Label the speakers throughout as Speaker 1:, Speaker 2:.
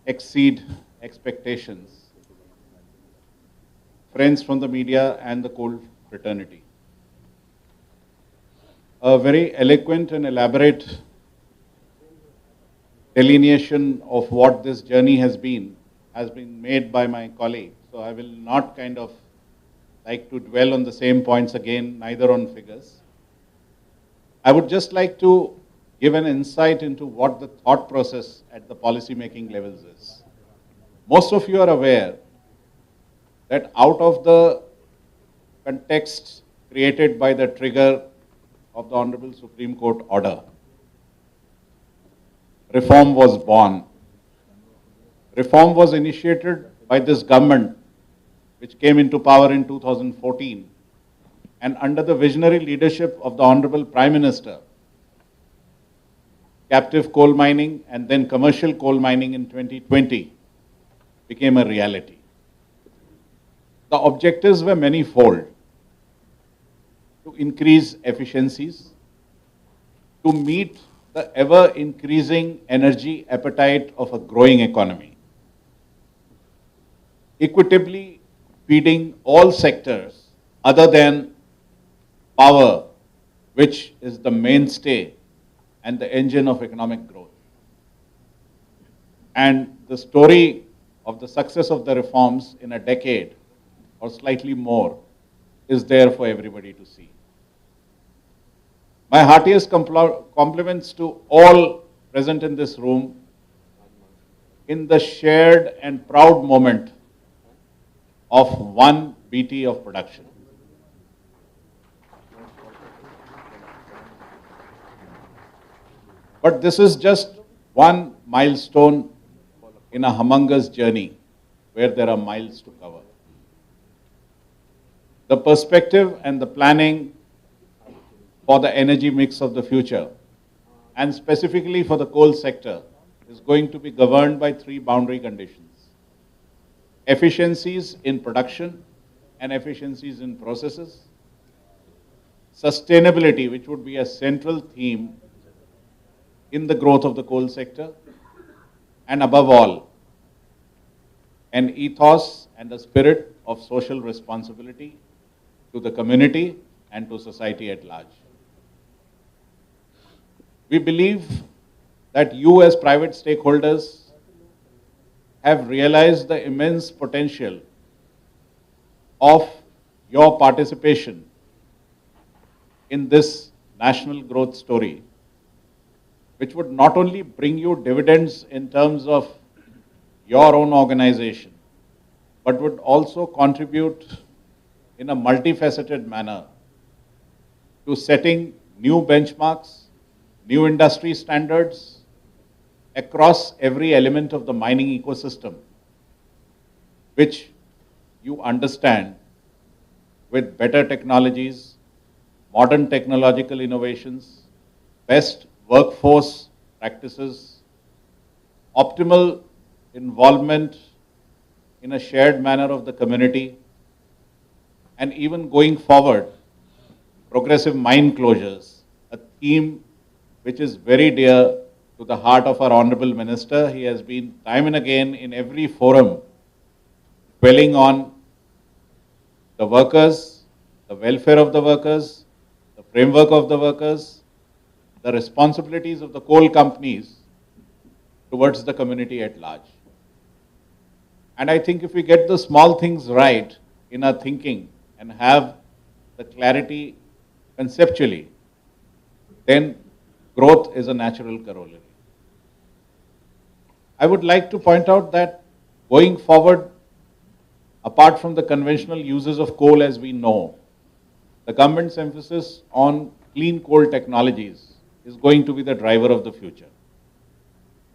Speaker 1: exceed expectations. Friends from the media and the coal fraternity. A very eloquent and elaborate delineation of what this journey has been made by my colleague. So I will not kind of like to dwell on the same points again, neither on figures. I would just like to give an insight into what the thought process at the policy making levels is. Most of you are aware that out of the context created by the trigger of the Honorable Supreme Court order, reform was born. Reform was initiated by this government, which came into power in 2014, and under the visionary leadership of the Honorable Prime Minister, captive coal mining and then commercial coal mining in 2020 became a reality. The objectives were manifold: to increase efficiencies, to meet the ever-increasing energy appetite of a growing economy, equitably feeding all sectors other than power, which is the mainstay and the engine of economic growth. And the story of the success of the reforms in a decade or slightly more is there for everybody to see. My heartiest compliments to all present in this room in the shared and proud moment of 1 BT of production. But this is just one milestone in a humongous journey where there are miles to cover. The perspective and the planning for the energy mix of the future, and specifically for the coal sector, is going to be governed by 3 boundary conditions: efficiencies in production and efficiencies in processes, sustainability, which would be a central theme in the growth of the coal sector, and above all, an ethos and a spirit of social responsibility to the community and to society at large. We believe that you as private stakeholders have realized the immense potential of your participation in this national growth story, which would not only bring you dividends in terms of your own organization, but would also contribute in a multifaceted manner to setting new benchmarks, new industry standards across every element of the mining ecosystem, which you understand with better technologies, modern technological innovations, best workforce practices, optimal involvement in a shared manner of the community, and even going forward, progressive mine closures, a theme which is very dear to the heart of our Honorable Minister. He has been time and again in every forum dwelling on the workers, the welfare of the workers, the framework of the workers, the responsibilities of the coal companies towards the community at large. And I think if we get the small things right in our thinking and have the clarity conceptually, then growth is a natural corollary. I would like to point out that going forward, apart from the conventional uses of coal as we know, the government's emphasis on clean coal technologies is going to be the driver of the future.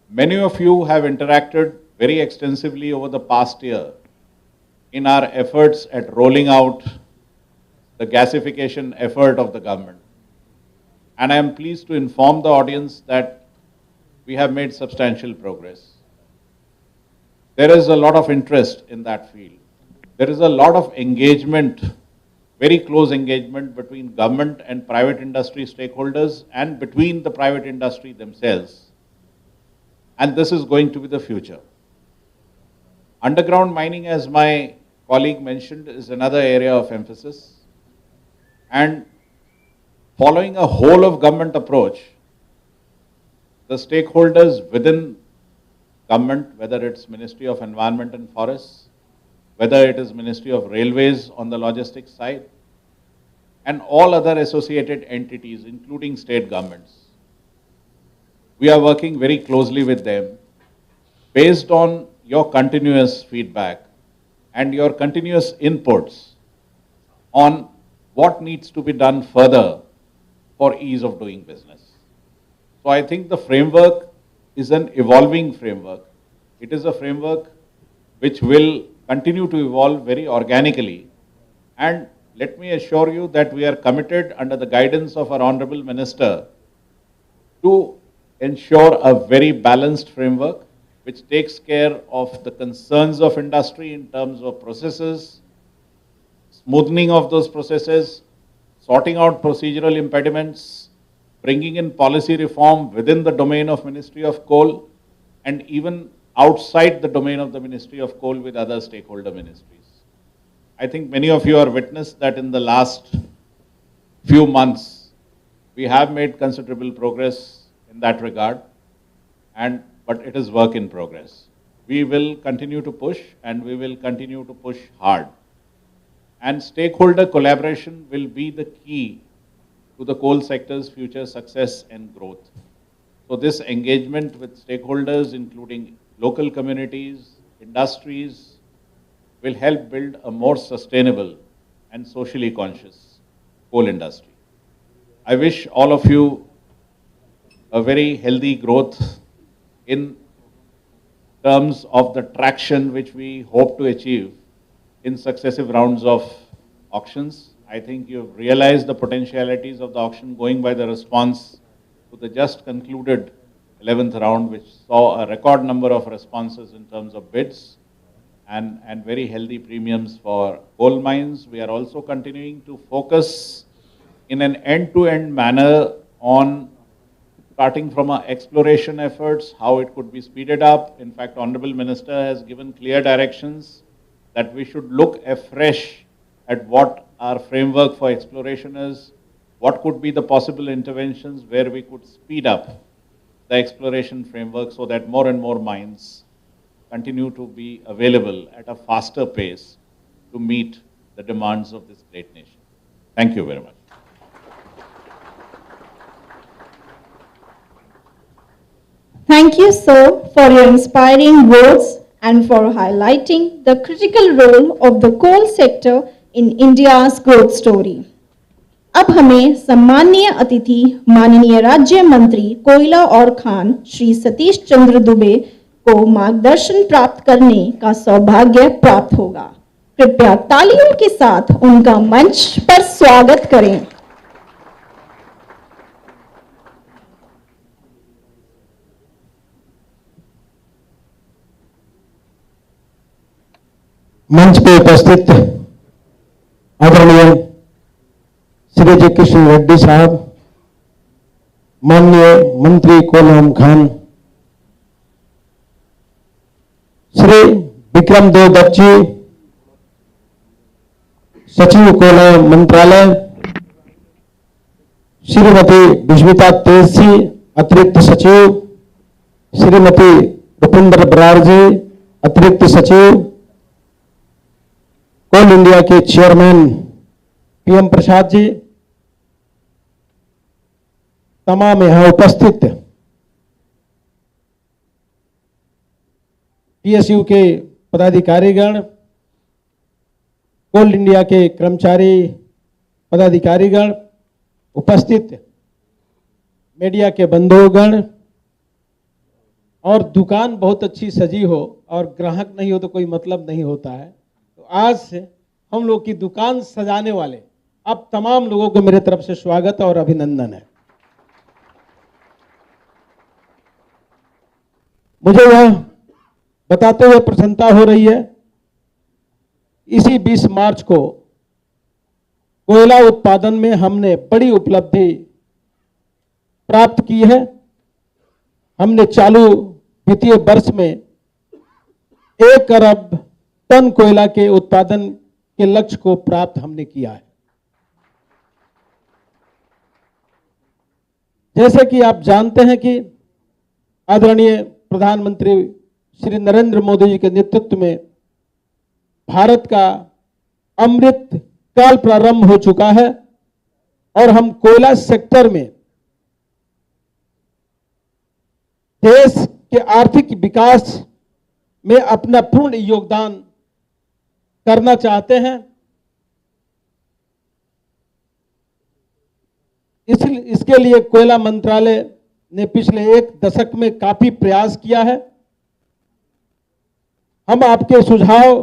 Speaker 1: Many of you have interacted very extensively over the past year in our efforts at rolling out the gasification effort of the government. And I am pleased to inform the audience that we have made substantial progress. There is a lot of interest in that field. There is a lot of engagement, very close engagement between government and private industry stakeholders and between the private industry themselves. And this is going to be the future. Underground mining, as my colleague mentioned, is another area of emphasis. And following a whole of government approach, the stakeholders within government, whether it's Ministry of Environment and Forests, whether it is Ministry of Railways on the logistics side, and all other associated entities, including state governments. We are working very closely with them based on your continuous feedback and your continuous inputs on what needs to be done further for ease of doing business. So I think the framework is an evolving framework. It is a framework which will continue to evolve very organically. And let me assure you that we are committed under the guidance of our Honorable Minister to ensure a very balanced framework which takes care of the concerns of industry in terms of processes, smoothening of those processes, sorting out procedural impediments, bringing in policy reform within the domain of Ministry of Coal, and even outside the domain of the Ministry of Coal with other stakeholder ministries. I think many of you are witness that in the last few months, we have made considerable progress in that regard, but it is work in progress. We will continue to push, and we will continue to push hard. And stakeholder collaboration will be the key to the coal sector's future success and growth. So this engagement with stakeholders, including local communities, industries, will help build a more sustainable and socially conscious coal industry. I wish all of you a very healthy growth in terms of the traction which we hope to achieve in successive rounds of auctions. I think you've realized the potentialities of the auction going by the response to the just concluded 11th round, which saw a record number of responses in terms of bids and very healthy premiums for coal mines. We are also continuing to focus in an end-to-end manner on starting from our exploration efforts, how it could be speeded up. In fact, Honorable Minister has given clear directions that we should look afresh at what our framework for exploration is, what could be the possible interventions where we could speed up the exploration framework so that more and more mines continue to be available at a faster pace to meet the demands of this great nation. Thank you very much.
Speaker 2: Thank you, sir, for your inspiring words and for highlighting the critical role of the coal sector in India's growth story. अब हमें सम्माननीय अतिथि माननीय राज्य मंत्री कोयला और खान श्री सतीश चंद्र दुबे को मार्गदर्शन प्राप्त करने का सौभाग्य प्राप्त होगा। कृपया तालियों के साथ उनका मंच पर स्वागत करें।
Speaker 3: मंच पे उपस्थित आदरणीय श्री जी किशन रेड्डी साहब, माननीय मंत्री कोलम खान, श्री विक्रम देव दत्त, सचिव कोयला मंत्रालय, श्रीमती विस्मिता तेजी, अतिरिक्त सचिव, श्रीमती रुपिंदर बरार जी, अतिरिक्त सचिव, कोल इंडिया के चेयरमैन पीएम प्रसाद जी, तमाम यहां उपस्थित पीएसयू के पदाधिकारीगण, कोल इंडिया के कर्मचारी पदाधिकारीगण, उपस्थित मीडिया के बंधुगण, और दुकान बहुत अच्छी सजी हो और ग्राहक नहीं हो तो कोई मतलब नहीं होता है। तो आज से हम लोग की दुकान सजाने वाले अब तमाम लोगों को मेरे तरफ से स्वागत और अभिनंदन है। मुझे यह बताते हुए प्रसन्नता हो रही है, इसी 20 मार्च को कोयला उत्पादन में हमने बड़ी उपलब्धि प्राप्त की है। हमने चालू वित्तीय वर्ष में 1 अरब टन कोयला के उत्पादन के लक्ष्य को प्राप्त हमने किया है। जैसे कि आप जानते हैं कि आदरणीय प्रधानमंत्री श्री नरेंद्र मोदी जी के नेतृत्व में भारत का अमृत काल प्रारंभ हो चुका है और हम कोयला सेक्टर में देश के आर्थिक विकास में अपना पूर्ण योगदान करना चाहते हैं। इसके लिए कोयला मंत्रालय ने पिछले 1 दशक में काफी प्रयास किया है। हम आपके सुझाव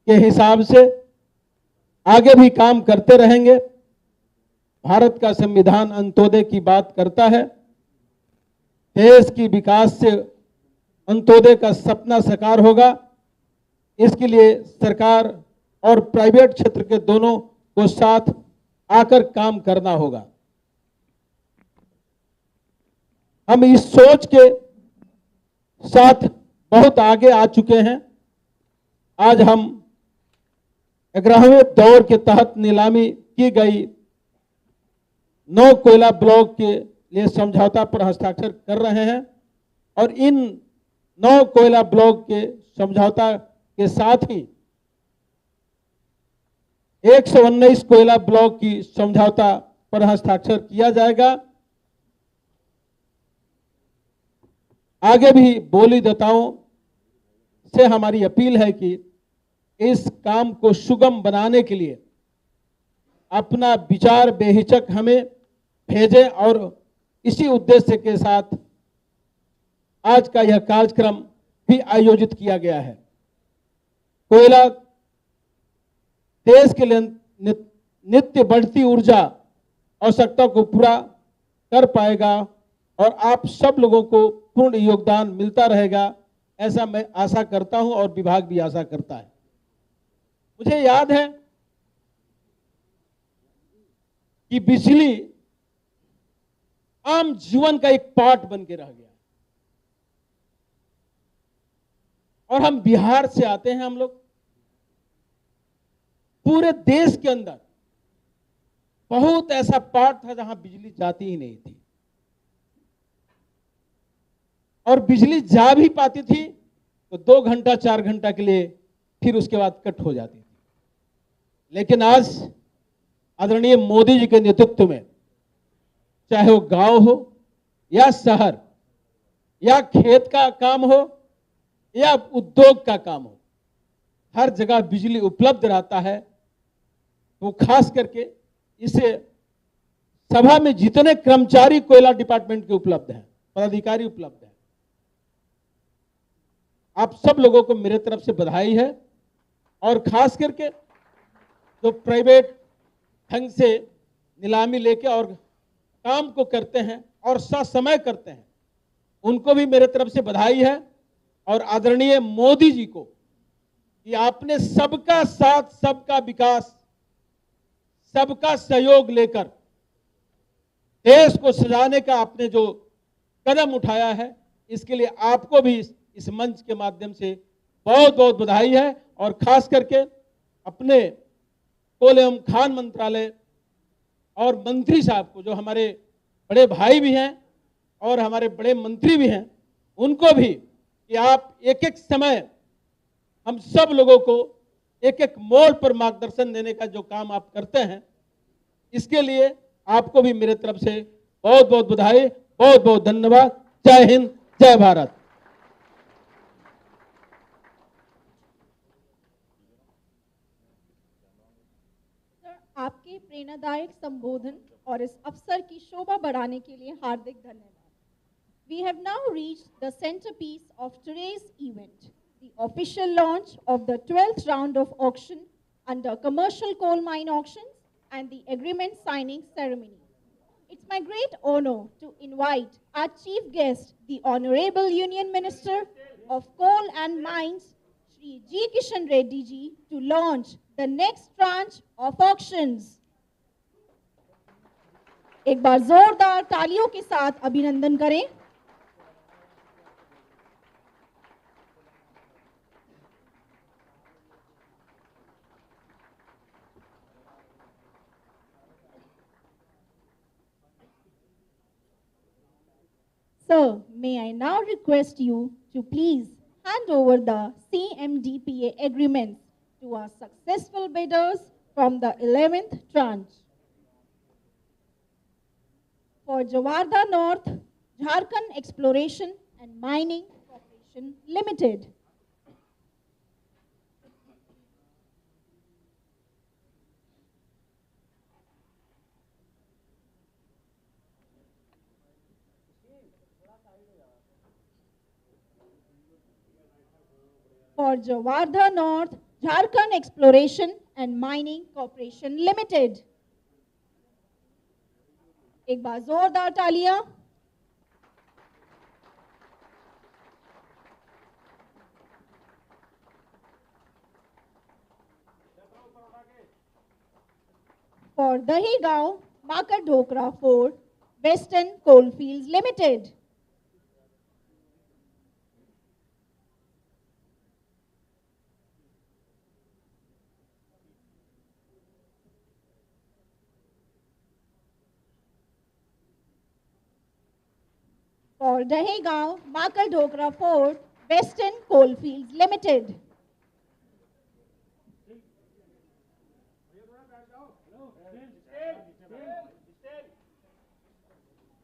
Speaker 3: के हिसाब से आगे भी काम करते रहेंगे। भारत का संविधान अंत्योदय की बात करता है। देश की विकास से अंत्योदय का सपना साकार होगा। इसके लिए सरकार और प्राइवेट क्षेत्र के दोनों को साथ आकर काम करना होगा। हम इस सोच के साथ बहुत आगे आ चुके हैं। आज हम 11वें दौर के तहत नीलामी की गई 9 कोयला ब्लॉक के लिए समझौता पर हस्ताक्षर कर रहे हैं और इन 9 कोयला ब्लॉक के समझौता के साथ ही 119 कोयला ब्लॉक की समझौता पर हस्ताक्षर किया जाएगा। आगे भी बोलीदाताओं से हमारी अपील है कि इस काम को सुगम बनाने के लिए अपना विचार बेहिचक हमें भेजें और इसी उद्देश्य के साथ आज का यह कार्यक्रम भी आयोजित किया गया है। कोयला देश के लिए नित्य बढ़ती ऊर्जा आवश्यकता को पूरा कर पाएगा और आप सब लोगों को पूर्ण योगदान मिलता रहेगा, ऐसा मैं आशा करता हूं और विभाग भी आशा करता है। मुझे याद है कि बिजली आम जीवन का एक पार्ट बन के रह गया और हम बिहार से आते हैं। हम लोग पूरे देश के अंदर बहुत ऐसा पार्ट था जहां बिजली जाती ही नहीं थी और बिजली जा भी पाती थी तो 2 घंटा 4 घंटा के लिए, फिर उसके बाद कट हो जाती थी। लेकिन आज आदरणीय मोदी जी के नेतृत्व में चाहे वो गांव हो या शहर या खेत का काम हो या उद्योग का काम हो, हर जगह बिजली उपलब्ध रहता है। तो खास करके इसे सभा में जितने कर्मचारी कोयला डिपार्टमेंट के उपलब्ध हैं, पदाधिकारी उपलब्ध हैं, आप सब लोगों को मेरे तरफ से बधाई है। और खास करके जो प्राइवेट ढंग से नीलामी लेके और काम को करते हैं और ससमय करते हैं, उनको भी मेरे तरफ से बधाई है। और आदरणीय मोदी जी को कि आपने सबका साथ, सबका विकास, सबका सहयोग लेकर देश को सजाने का आपने जो कदम उठाया है, इसके लिए आपको भी इस मंच के माध्यम से बहुत बहुत बधाई है। और खास करके अपने कोल एवं खान मंत्रालय और मंत्री साहब को, जो हमारे बड़े भाई भी हैं और हमारे बड़े मंत्री भी हैं, उनको भी कि आप एक एक समय हम सब लोगों को एक एक मोड़ पर मार्गदर्शन देने का जो काम आप करते हैं, इसके लिए आपको भी मेरे तरफ से बहुत बहुत बधाई, बहुत बहुत धन्यवाद। जय हिंद, जय भारत।
Speaker 2: आपके प्रेरणादायक संबोधन और इस अवसर की शोभा बढ़ाने के लिए हार्दिक धन्यवाद। We have now reached the centerpiece of today's event, the official launch of the 12th round of auction under commercial coal mine auctions and the agreement signing ceremony. It's my great honor to invite our chief guest, the Honorable Union Minister of Coal and Mines, Shri G. Kishan Reddy ji, to launch the next tranche of auctions. एक बार जोरदार तालियों के साथ अभिनंदन करें। Sir, may I now request you to please hand over the CMDPA agreements to our successful bidders from the 11th tranche. For Jawarda North, Jharkhand Exploration and Mining Corporation Limited. For Jawarda North, Jharkhand Exploration and Mining Corporation Limited. एक बार जोरदार तालियां. For Dahigaon, Market Dhokra Fort, Western Coalfields Limited. For Dahigaon, Market Dhokra Fort, Western Coalfields Limited.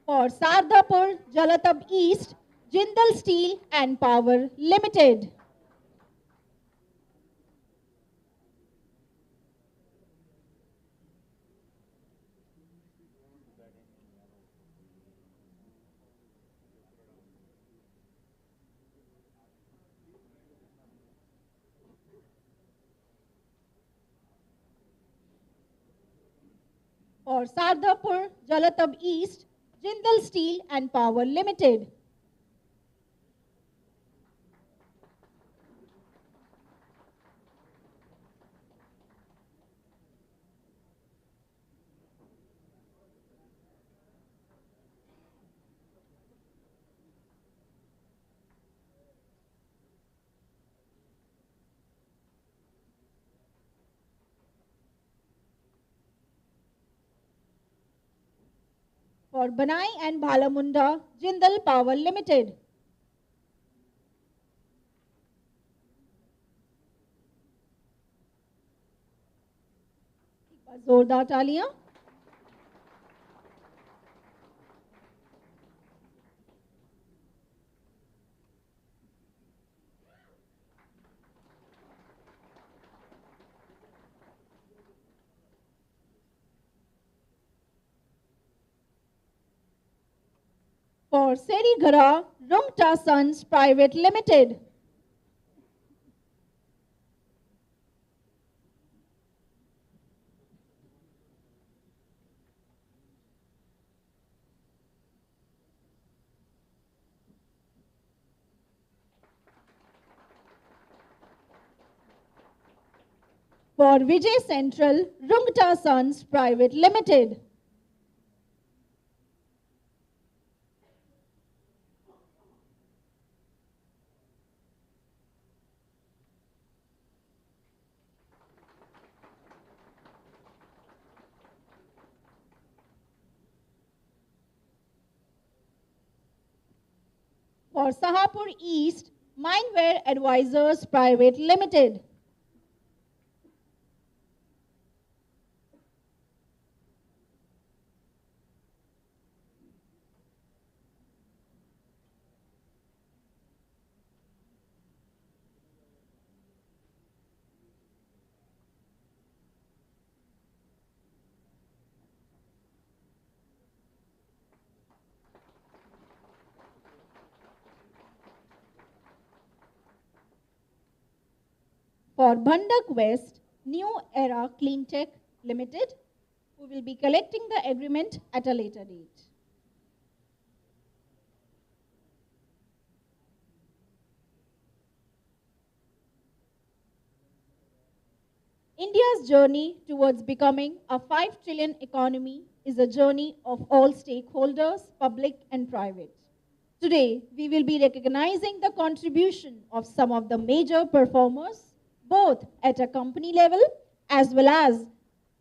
Speaker 2: For Sardapur, Jalatab East, Jindal Steel and Power Limited. For Sardapur, Jalatab East, Jindal Steel and Power Limited. For Banai and Bhalamunda, Jindal Power Limited. जोरदार तालियां. For Serigara, Rungta Sons Private Limited. For Vijay Central, Rungta Sons Private Limited. For Sahapur East, Mindware Advisors Private Limited. For Bhandak West, New Era Cleantech Limited, who will be collecting the agreement at a later date. India's journey towards becoming a 5 trillion economy is a journey of all stakeholders, public and private. Today, we will be recognizing the contribution of some of the major performers, both at a company level as well as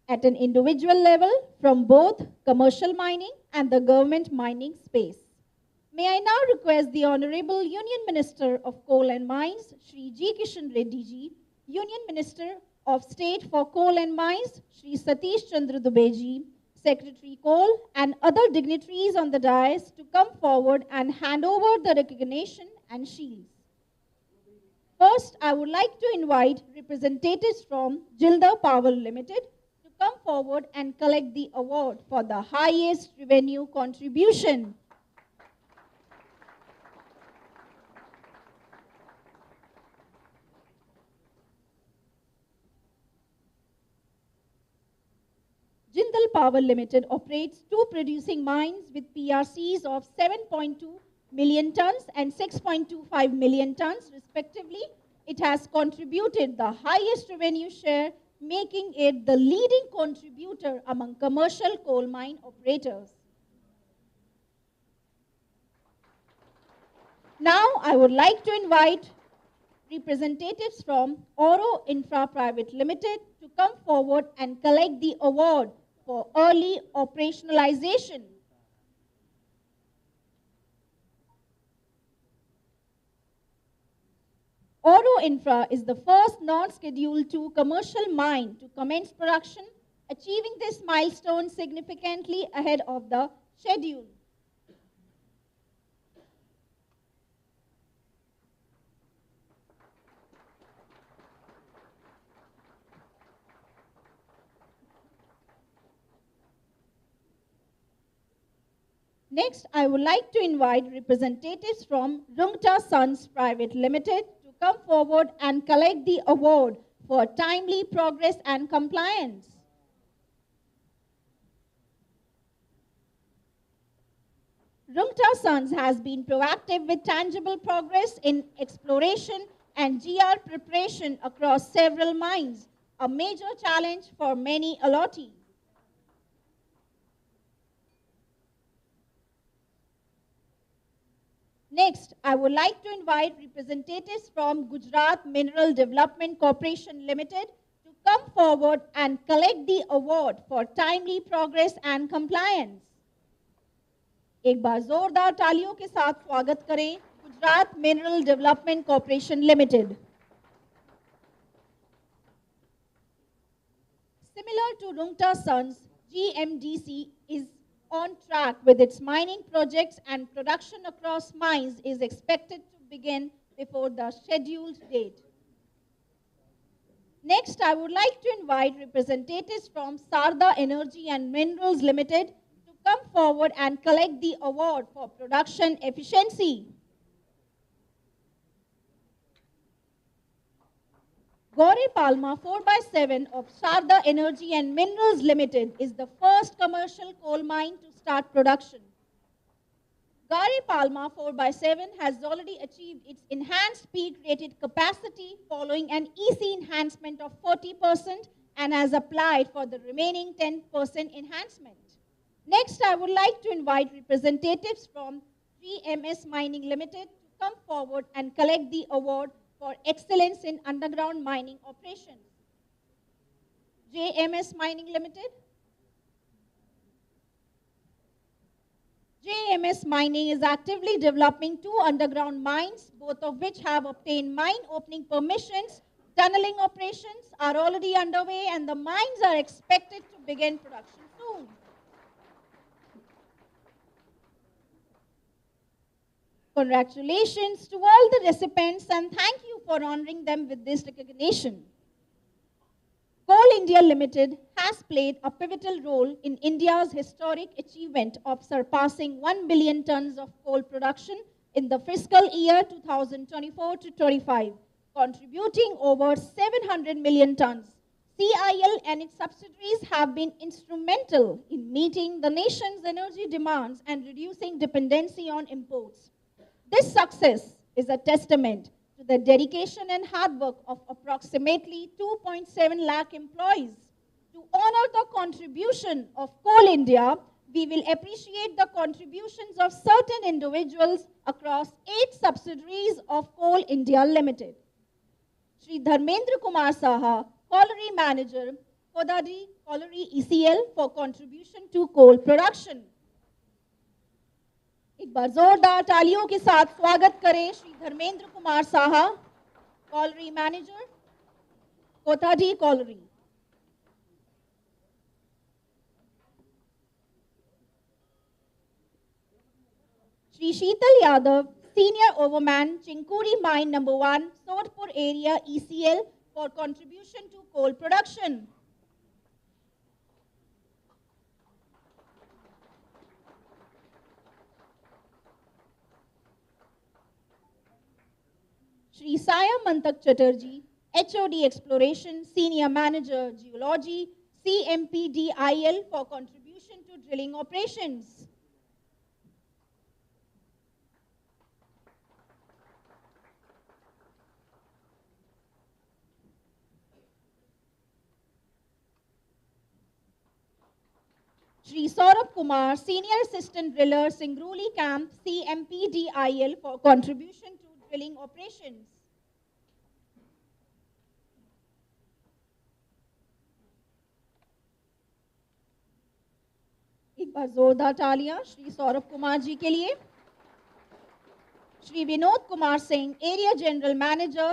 Speaker 2: at an individual level from both commercial mining and the government mining space. May I now request the Honorable Union Minister of Coal and Mines, Shri G. Kishan Reddy ji, Union Minister of State for Coal and Mines, Shri Satish Chandra Dubey ji, Secretary Coal, and other dignitaries on the dais to come forward and hand over the recognition and shields. First, I would like to invite representatives from Jindal Power Limited to come forward and collect the award for the highest revenue contribution. Jindal Power Limited operates two producing mines with PRCs of 7.2 million tons and 6.25 million tons respectively. It has contributed the highest revenue share, making it the leading contributor among commercial coal mine operators. Now I would like to invite representatives from Oro Infra Private Limited to come forward and collect the award for early operationalization. Oro Infra is the first non-Schedule 2 commercial mine to commence production, achieving this milestone significantly ahead of the schedule. Next, I would like to invite representatives from Rungta Sons Private Limited to come forward and collect the award for timely progress and compliance. Rungta Sons has been proactive with tangible progress in exploration and GR preparation across several mines, a major challenge for many allottees. Next, I would like to invite representatives from Gujarat Mineral Development Corporation Limited to come forward and collect the award for timely progress and compliance. एक बार जोरदार तालियों के साथ स्वागत करें Gujarat mineral development corporation limited. Similar to Rungta Sons, GMDC is on track with its mining projects and production across mines is expected to begin before the scheduled date. Next, I would like to invite representatives from Sarda Energy and Minerals Limited to come forward and collect the award for production efficiency. Gore Palma 4x7 of Sarda Energy and Minerals Limited is the first commercial coal mine to start production. Gore Palma 4x7 has already achieved its enhanced peak rated capacity following an EC enhancement of 40% and has applied for the remaining 10% enhancement. Next, I would like to invite representatives from GMS Mining Limited to come forward and collect the award for excellence in underground mining operations. JMS Mining Limited. JMS Mining is actively developing two underground mines, both of which have obtained mine opening permissions. Tunneling operations are already underway and the mines are expected to begin production soon. Congratulations to all the recipients and thank you for honoring them with this recognition. Coal India Limited has played a pivotal role in India's historic achievement of surpassing 1 billion tons of coal production in the fiscal year 2024-25, contributing over 700 million tons. CIL and its subsidiaries have been instrumental in meeting the nation's energy demands and reducing dependency on imports. This success is a testament to the dedication and hard work of approximately 2.7 lakh employees. To honor the contribution of Coal India, we will appreciate the contributions of certain individuals across 8 subsidiaries of Coal India Limited. Shri Dharmendra Kumar Saha, Colliery Manager, Kodadi Colliery ECL for contribution to coal production. एक बार जोरदार तालियों के साथ स्वागत करें Shri Dharmendra Kumar Saha, colliery manager, Kotadi colliery. Shri Sheetal Yadav, Senior Overman, Chinkuri Mine Number 1, Sodhpur Area ECL for contribution to coal production. Shri Saya Mantak Chatterjee, HOD Exploration, Senior Manager, Geology, CMPDIL for contribution to drilling operations. Shri Saurabh Kumar, Senior Assistant Driller, Singrauli Camp, CMPDIL for contribution to drilling operations. एक बार जोरदार तालियां श्री सौरभ कुमार जी के लिए। Shri Vinod Kumar Singh, Area General Manager,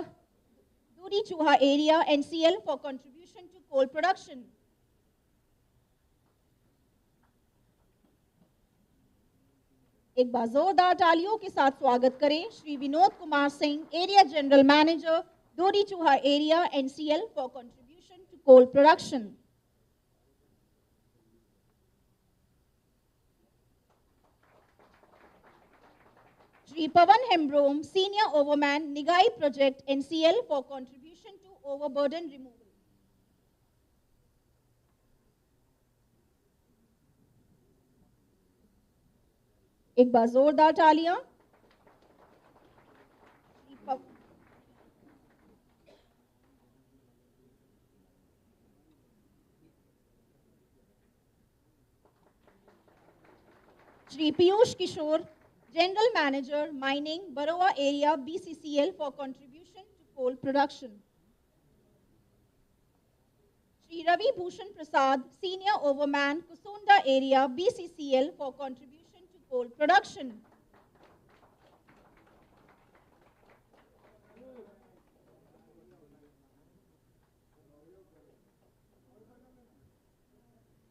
Speaker 2: Duri Chuha Area NCL for contribution to coal production. एक बार जोरदार तालियों के साथ स्वागत करें Shri Vinod Kumar Singh, area general manager, Dhori चूहा area NCL for contribution to coal production. Shri Pawan Hembrom, senior overman, Nigahi project NCL for contribution to overburden removal. एक बार जोरदार तालियां। Shri Piyush Kishore, general manager, mining, Barora area BCCL for contribution to coal production. Shri Ravi Bhushan Prasad, senior overman, Kusunda area BCCL for contribution coal production.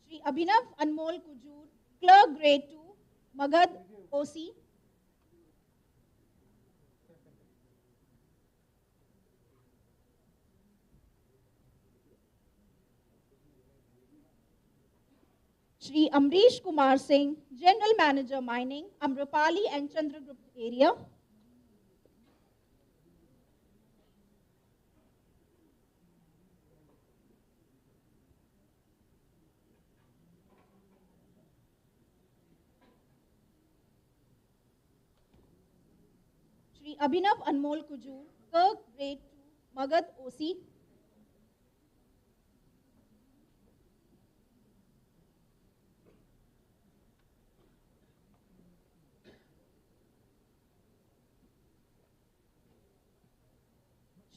Speaker 2: Shri Abhinav Anmol Kujur, Clerk Grade 2, Magad OC. Shri Amrish Kumar Singh, General Manager Mining, Amrapali and Chandragupta area. Shri Abhinav Anmol Kujur, Clerk Grade 2, Magad OC.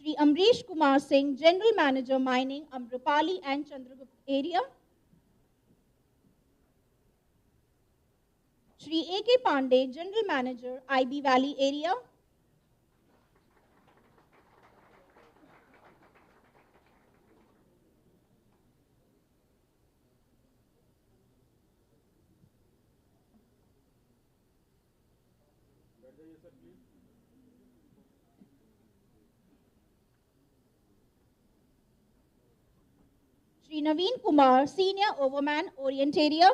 Speaker 2: Shri Amrish Kumar Singh, General Manager Mining, Amrapali and Chandragupta area. Shri A.K. Pandey, General Manager, IB Valley area. Shri Naveen Kumar, Senior Overman, Orient area.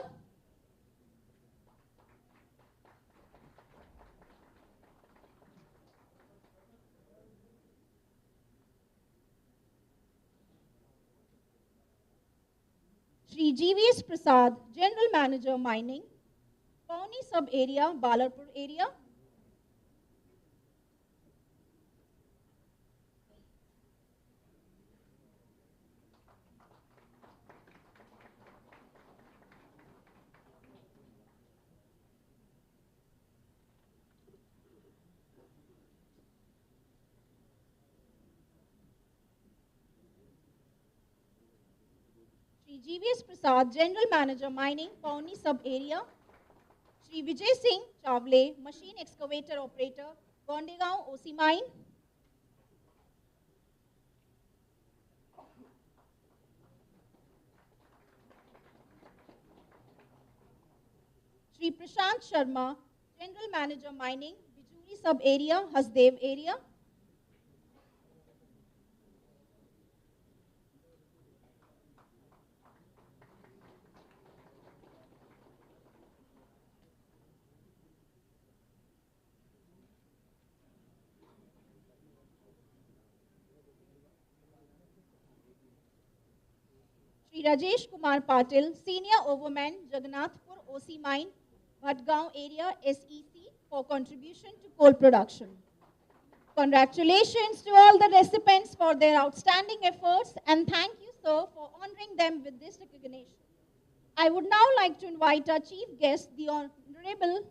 Speaker 2: Shri GVS Prasad, General Manager Mining, Pauni Sub Area, Balarpur area. GVS Prasad, General Manager Mining, Pauni Sub Area. Shri Vijay Singh Chavle, machine excavator operator, Gondegaon OC Mine. Shri Prashant Sharma, general manager mining, Bijuri sub area, Hasdev area. Shri Rajesh Kumar Patil, senior overman, Jagannathpur OC Mine, Bhatgaon area, SEC, for contribution to coal production. Congratulations to all the recipients for their outstanding efforts, and thank you, sir, for honoring them with this recognition. I would now like to invite our chief guest, the Honorable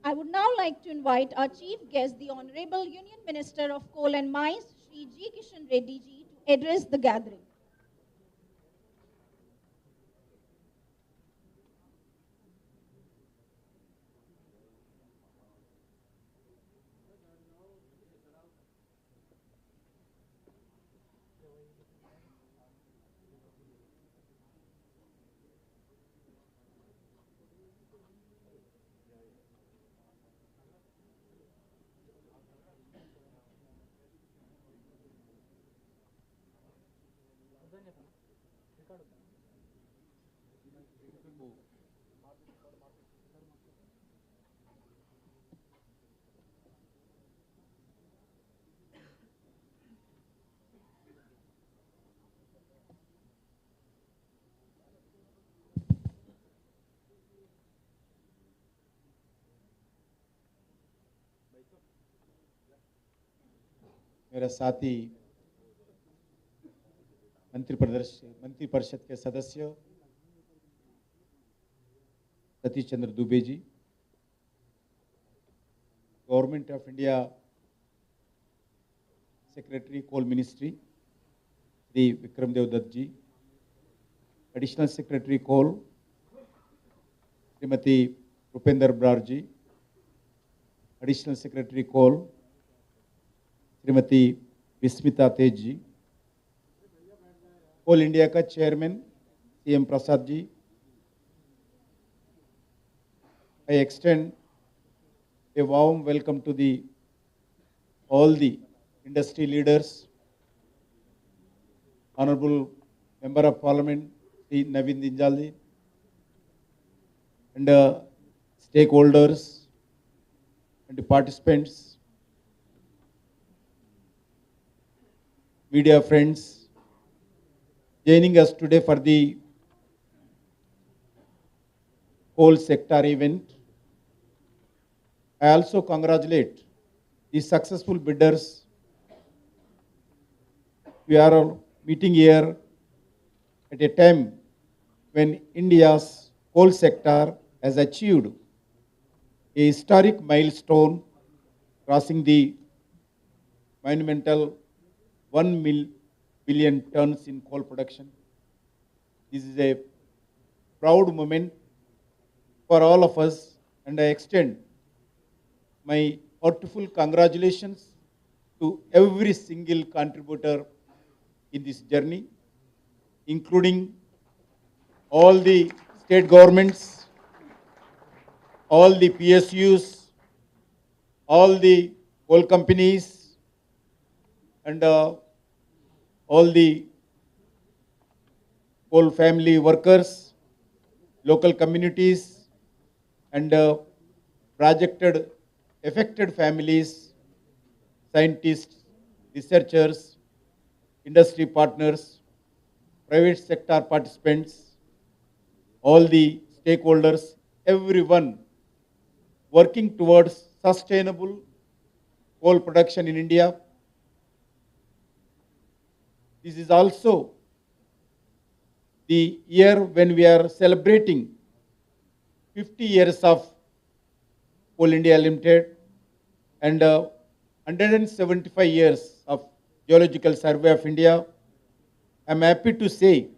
Speaker 2: I would now like to invite our chief guest, the Honorable Union Minister of Coal and Mines, Shri G. Kishan Reddy ji, to address the gathering.
Speaker 4: मेरा साथी मंत्रिपरिषद के सदस्य Satish Chandra Dubey ji, government of India secretary coal ministry Shri Vikram Devdutt ji, additional secretary coal Shrimati Rupendra Brar ji, additional secretary coal Shrimati Vismita Tej ji, coal India का chairman CM Prasad ji, I extend a warm welcome to all the industry leaders, Honorable Member of Parliament Sri Naveen Dinjal ji, and stakeholders and the participants, media friends joining us today for the coal sector event. I also congratulate the successful bidders. We are meeting here at a time when India's coal sector has achieved a historic milestone, crossing the monumental 1 billion tons in coal production. This is a proud moment for all of us, and I extend my heartfelt congratulations to every single contributor in this journey, including all the state governments, all the PSUs, all the coal companies, and all the coal family workers, local communities, and affected families, scientists, researchers, industry partners, private sector participants, all the stakeholders, everyone working towards sustainable coal production in India. This is also the year when we are celebrating 50 years of Coal India Limited, and 175 years of Geological Survey of India. I'm happy to say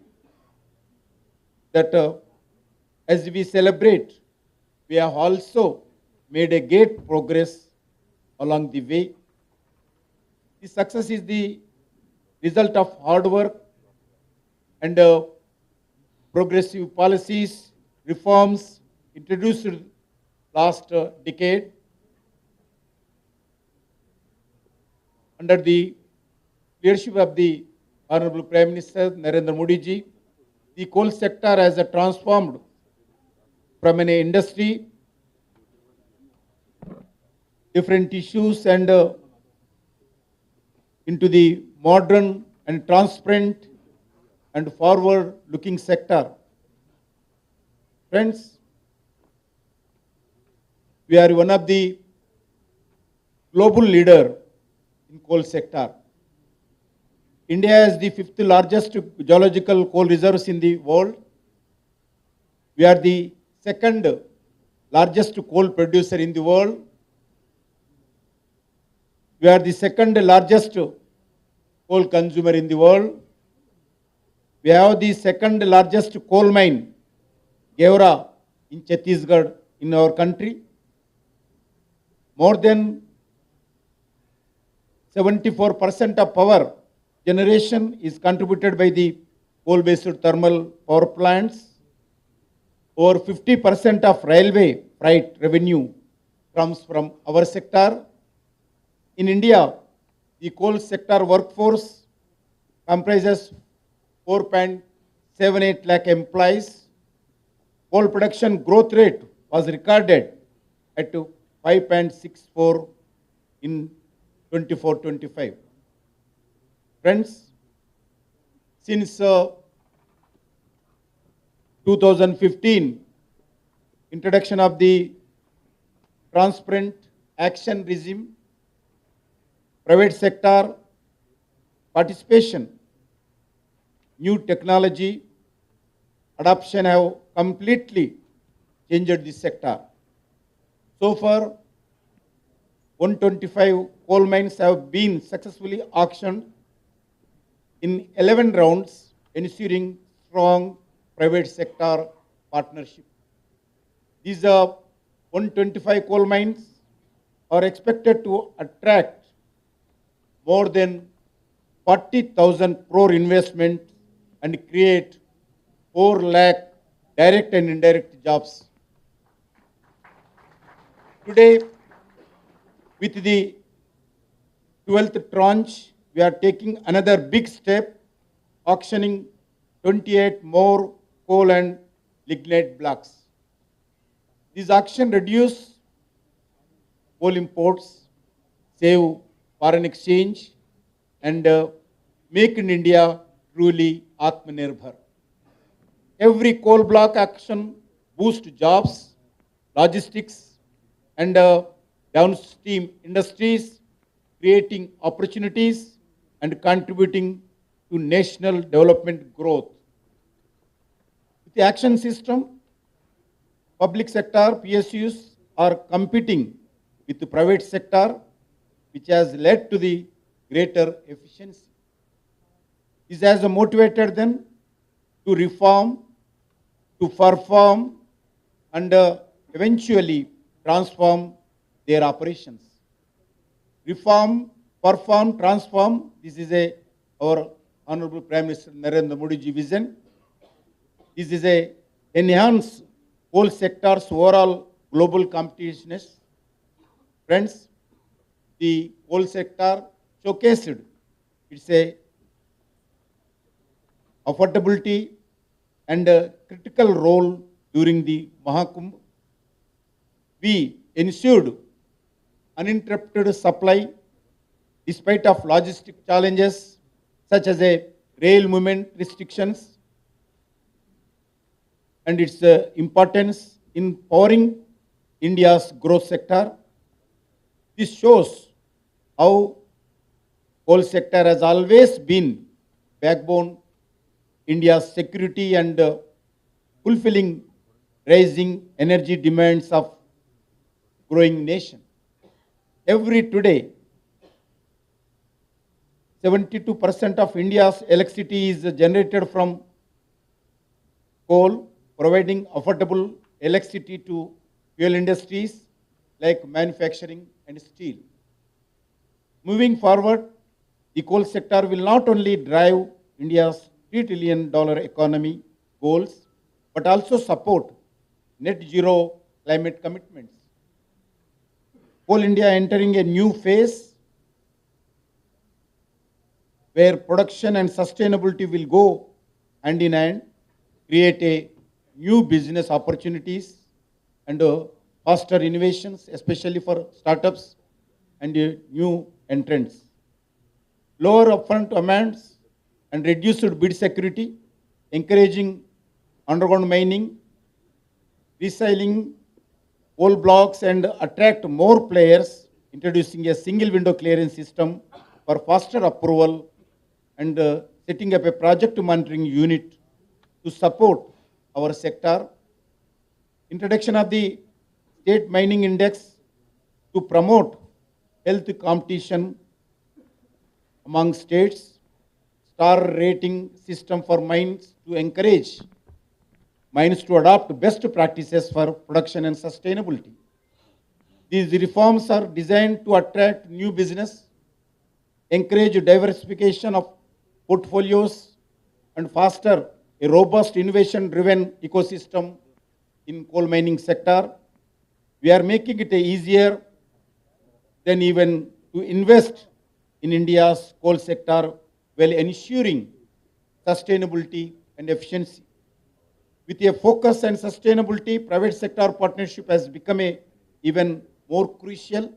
Speaker 4: that as we celebrate, we have also made a great progress along the way. The success is the result of hard work and progressive policies, reforms introduced last decade under the leadership of the Honorable Prime Minister Narendra Modi ji. The coal sector has transformed from an industry, different issues, and into the modern and transparent and forward-looking sector. Friends, we are one of the global leader in coal sector. India has the fifth largest geological coal reserves in the world. We are the second largest coal producer in the world. We are the second largest coal consumer in the world. We have the second largest coal mine, Gewra, in Chhattisgarh, in our country. More than 74% of power generation is contributed by the coal-based thermal power plants. Over 50% of railway freight revenue comes from our sector. In India, the coal sector workforce comprises 4.78 lakh employees. Coal production growth rate was recorded at 5.64 in 24-25. Friends, since 2015, introduction of the transparent action regime, private sector participation, new technology adoption have completely changed the sector. So far, 125 coal mines have been successfully auctioned in 11 rounds, ensuring strong private sector partnership. These 125 coal mines are expected to attract more than 40,000 crore investment and create 4 lakh direct and indirect jobs. Today, with the 12th tranche, we are taking another big step, auctioning 28 more coal and lignite blocks. This auction reduce coal imports, save foreign exchange, and make in India truly Atmanirbhar. Every coal block auction boosts jobs, logistics, and downstream industries, creating opportunities and contributing to national development growth. With the action system, public sector PSUs are competing with the private sector, which has led to the greater efficiency. This has motivated them to reform, to perform, and eventually transform their operations. Reform, perform, transform, this is our Honorable Prime Minister Narendra Modi ji vision. This is a enhance coal sector's overall global competitiveness. Friends, the coal sector showcased its affordability and a critical role during the Mahakumbh. We ensured uninterrupted supply despite of logistic challenges such as rail movement restrictions and its importance in powering India's growth sector. This shows how coal sector has always been backbone India's security and fulfilling rising energy demands of growing nation. Every today, 72% of India's electricity is generated from coal, providing affordable electricity to fuel industries like manufacturing and steel. Moving forward, the coal sector will not only drive India's $3 trillion economy goals, but also support net zero climate commitments. Coal India entering a new phase where production and sustainability will go hand in hand, create a new business opportunities and faster innovations, especially for startups and new entrants. Lower upfront amounts and reduced bid security, encouraging underground mining, reselling coal blocks and attract more players, introducing a single window clearance system for faster approval and setting up a project monitoring unit to support our sector. Introduction of the state mining index to promote health competition among states, star rating system for mines to encourage mines to adopt best practices for production and sustainability. These reforms are designed to attract new business, encourage diversification of portfolios, and foster a robust innovation-driven ecosystem in coal mining sector. We are making it easier than even to invest in India's coal sector while ensuring sustainability and efficiency. With a focus on sustainability, private sector partnership has become even more crucial.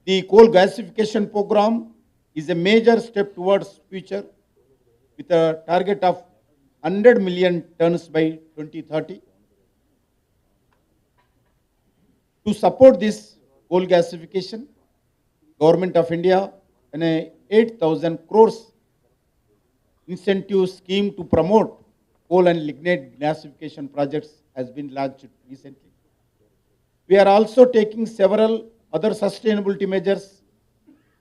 Speaker 4: The coal gasification program is a major step towards future with a target of 100 million tons by 2030. To support this coal gasification, Government of India and a 8,000 crores incentive scheme to promote coal and lignite gasification projects has been launched recently. We are also taking several other sustainability measures,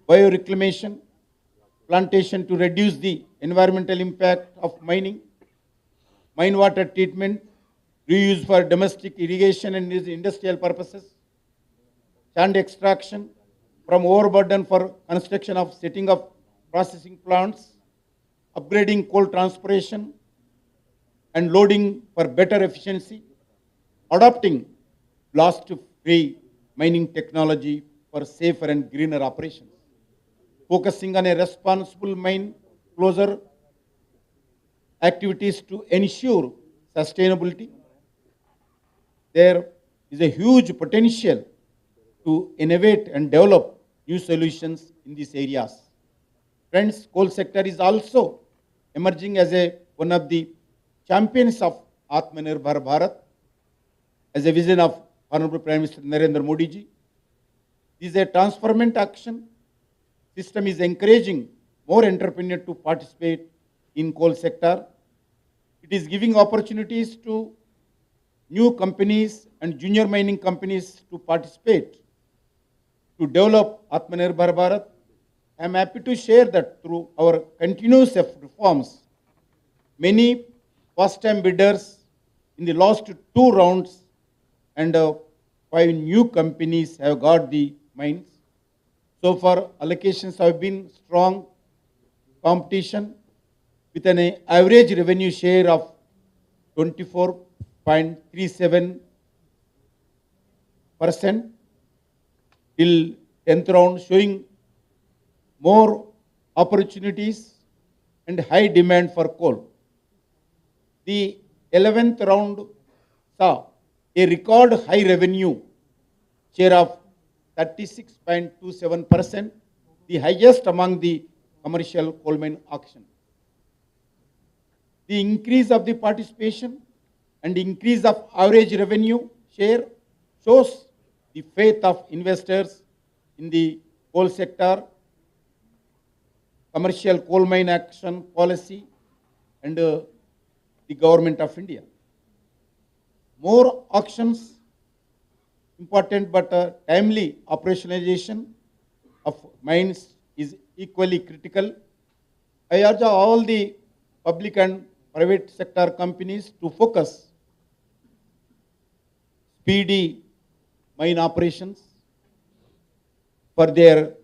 Speaker 4: bioreclamation, plantation to reduce the environmental impact of mining, mine water treatment, reuse for domestic irrigation and industrial purposes, sand extraction from overburden for construction of setting up processing plants, upgrading coal transportation and loading for better efficiency, adopting blast-free mining technology for safer and greener operations, focusing on a responsible mine closure activities to ensure sustainability. There is a huge potential to innovate and develop new solutions in these areas. Friends, coal sector is also emerging as one of the champions of Atmanirbhar Bharat as a vision of Honorable Prime Minister Narendra Modi ji. This is a transformant action. System is encouraging more entrepreneurs to participate in coal sector. It is giving opportunities to new companies and junior mining companies to participate to develop Atmanirbhar Bharat. I am happy to share that through our continuous reforms, many first-time bidders in the last 2 rounds and 5 new companies have got the mines. So far, allocations have been strong competition with an average revenue share of 24.37% till 10th round, showing more opportunities and high demand for coal. The 11th round saw a record high revenue share of 36.27%, the highest among the commercial coal mine auction. The increase of the participation and increase of average revenue share shows the faith of investors in the coal sector, commercial coal mine action policy, and the Government of India. More auctions important but timely operationalization of mines is equally critical. I urge all the public and private sector companies to focus speedy mine operations for their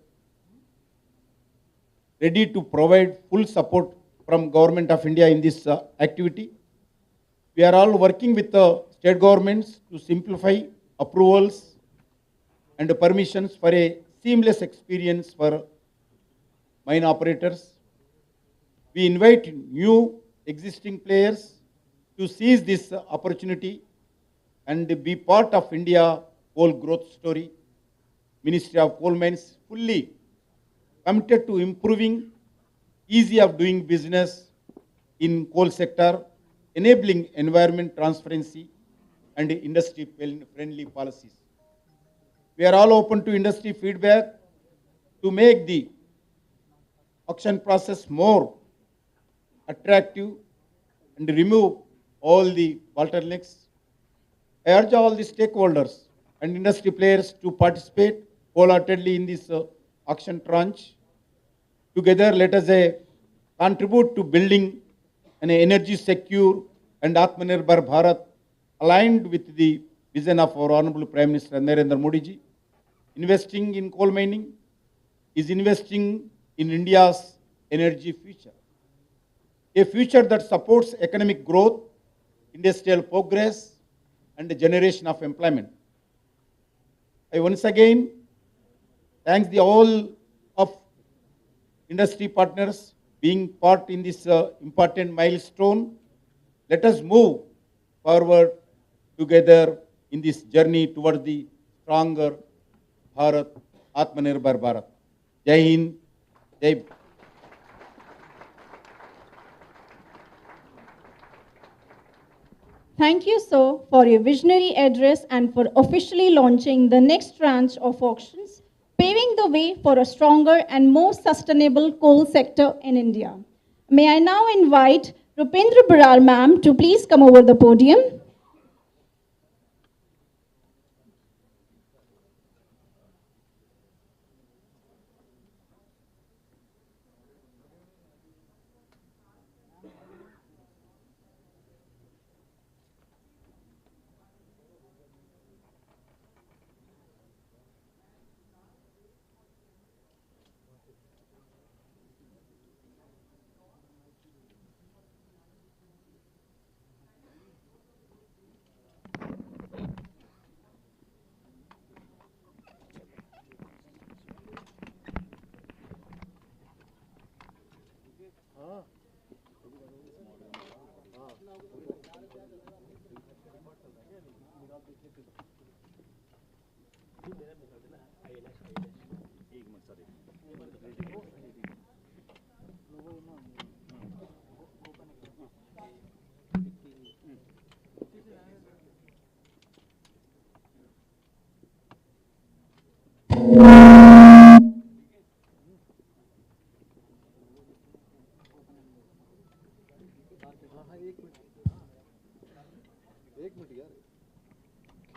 Speaker 4: ready to provide full support from Government of India in this activity. We are all working with the state governments to simplify approvals and permissions for a seamless experience for mine operators. We invite new existing players to seize this opportunity and be part of India coal growth story. Ministry of Coal Mines fully committed to improving ease of doing business in coal sector, enabling environment transparency and industry friendly policies. We are all open to industry feedback to make the auction process more attractive and remove all the bottlenecks. I urge all the stakeholders and industry players to participate wholeheartedly in this auction tranche. Together, let us contribute to building an energy secure and Atmanirbhar Bharat aligned with the vision of our Honorable Prime Minister Narendra Modi ji. Investing in coal mining is investing in India's energy future. A future that supports economic growth, industrial progress, and the generation of employment. I once again thank the all of industry partners being part in this important milestone. Let us move forward together in this journey towards the stronger Bharat, Atmanirbhar Bharat. Jai Hind, Jai Bharat.
Speaker 2: Thank you, sir, for your visionary address and for officially launching the next tranche of auctions, paving the way for a stronger and more sustainable coal sector in India. May I now invite Rupendra Barar ma'am to please come over the podium.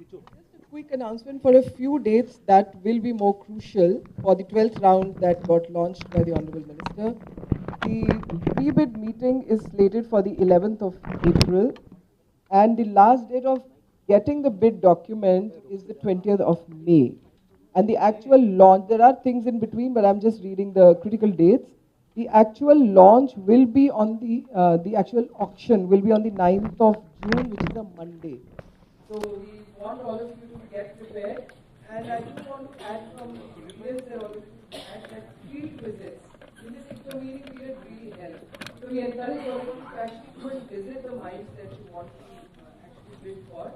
Speaker 5: Just a quick announcement for a few dates that will be more crucial for the 12th round that got launched by the Honorable Minister. The pre-bid meeting is slated for the 11th of April, and the last date of getting the bid document is the 20th of May. And the actual launch, there are things in between, but I'm just reading the critical dates. The actual launch will be on the actual auction will be on the 9th of June, which is a Monday. So we want all of you to get prepared. And I do want to add from the previous, there already add that field visits in this intervening period really help. So we encourage all of you to actually go and visit the mines that you want to actually bid for.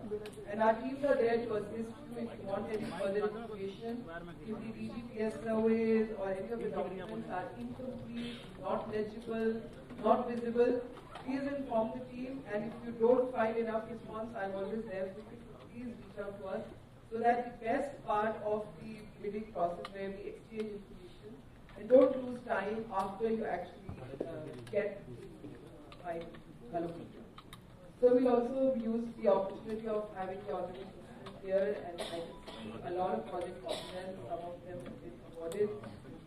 Speaker 5: And our teams are there to assist you if you want any further information. If the DGPS surveys or any of the documents are incomplete, not legible, not visible, please inform the team, and if you don't find enough response, I'm always there for you. Please reach out to us so that the best part of the bidding process where we exchange information and don't lose time after you actually get the mine allocated. So we'll also use the opportunity of having the organization here and I can see a lot of projects comments, some of them have been awarded,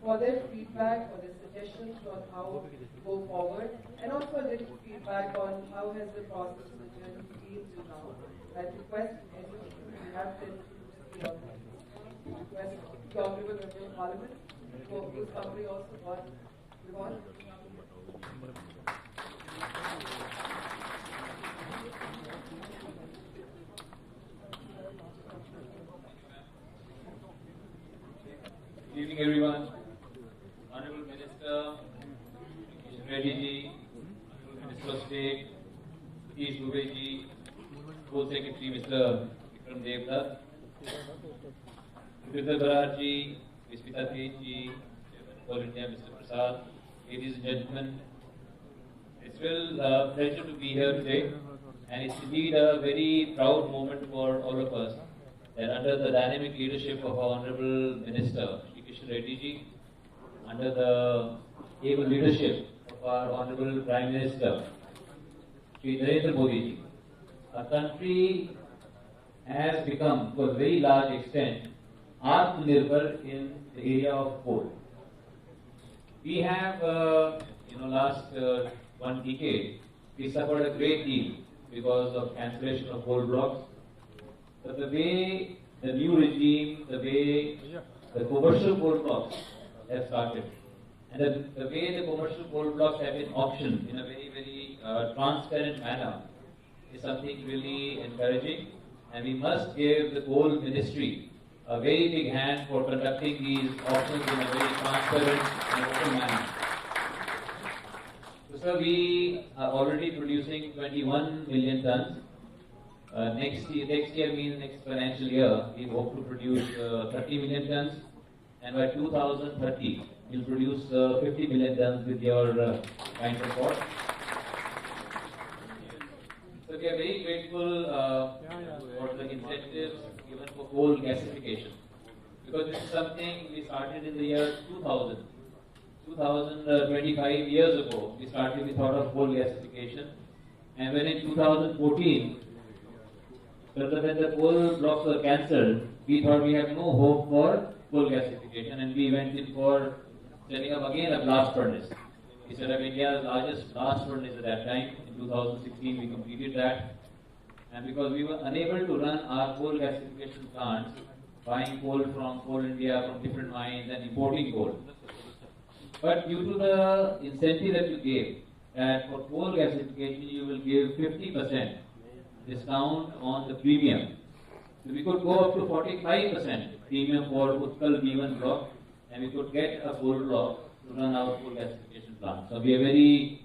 Speaker 5: for their feedback, for their suggestions on how to go forward, and also a little feedback on how has the process of the journey been till now. I request anyone who have been to request the Honorable Member of Parliament for whose summary also got reward.
Speaker 6: Good evening, everyone. Honorable Minister Kishan Reddy ji, Honorable Minister of State Satish Dubey ji, Board Secretary Mr. Vikram Devdutt, Mr. Barar ji, Ms. Smita Tej ji, Chairman of All India Mr. Prasad, ladies and gentlemen, it's a pleasure to be here today, and it's indeed a very proud moment for all of us that under the dynamic leadership of our Honorable Minister Kishan Reddy ji, under the able leadership of our Honorable Prime Minister Shri Narendra Modi ji, our country has become to a very large extent Atmanirbhar in the area of coal. We have, last one decade, we suffered a great deal because of cancellation of coal blocks. But the way the new regime, the way the commercial coal blocks have started, and the way the commercial coal blocks have been auctioned in a very, very transparent manner is something really encouraging. And we must give the Coal Ministry a very big hand for conducting these auctions in a very transparent and open manner. So, sir, we are already producing 21 million tons. Next year means next financial year, we hope to produce 30 million tons, and by 2030, we'll produce 50 million tons with your kind support. So we are very grateful for the incentives given for coal gasification, because this is something we started in the year 2000. 25 years ago, we started the thought of coal gasification, and when in 2014, when the coal blocks were cancelled, we thought we had no hope for coal gasification, and we went in for setting up again a blast furnace. We set up India's largest blast furnace at that time. In 2016, we completed that. And because we were unable to run our coal gasification plants, buying coal from Coal India, from different mines, and importing coal. But due to the incentive that you gave, that for coal gasification, you will give 50% discount on the premium. So we could go up to 45% premium for Utkal B1 block, and we could get a coal block to run our coal gasification plant. So we are very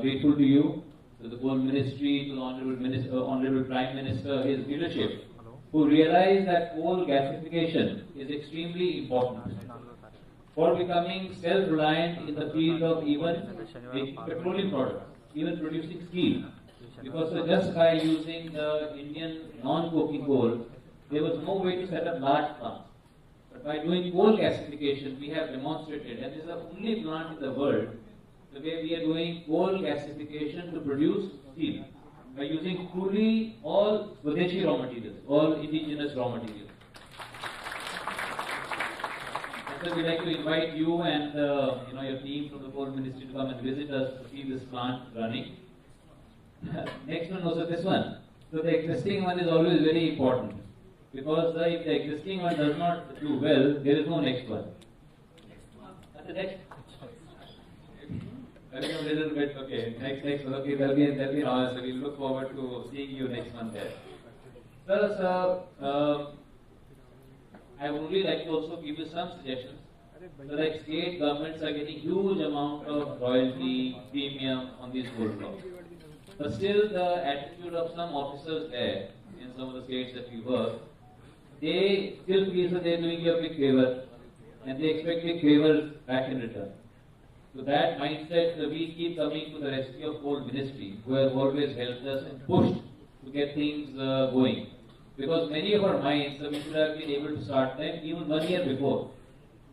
Speaker 6: grateful to you, to the Coal Ministry, to the Honorable Prime Minister, his leadership, who realized that coal gasification is extremely important for becoming self-reliant in the field of even making petroleum products, even producing steel. Because just by using the Indian non-coking coal, there was no way to set up large plants. But by doing coal gasification, we have demonstrated, and this is the only plant in the world, the way we are doing coal gasification to produce steel, by using truly all Swadeshi raw materials, all indigenous raw materials. And so we'd like to invite you and your team from the Coal Ministry to come and visit us to see this plant running. Next one, also this one. So the existing one is always very important, because if the existing one does not do well, there is no next one. And the next. A little bit, okay. Next one, okay. There'll be an answer. We look forward to seeing you next month there. Sir, I would really like to also give you some suggestions. So like state governments are getting huge amount of royalty, premium on these coal blocks. But still the attitude of some officers there in some of the states that we work, they still feel that they're doing you a big favor, and they expect big favors back in return. So that mindset, we keep coming to the rescue of Coal Ministry, who has always helped us and pushed to get things going. Because many of our mines, we should have been able to start them even 1 year before.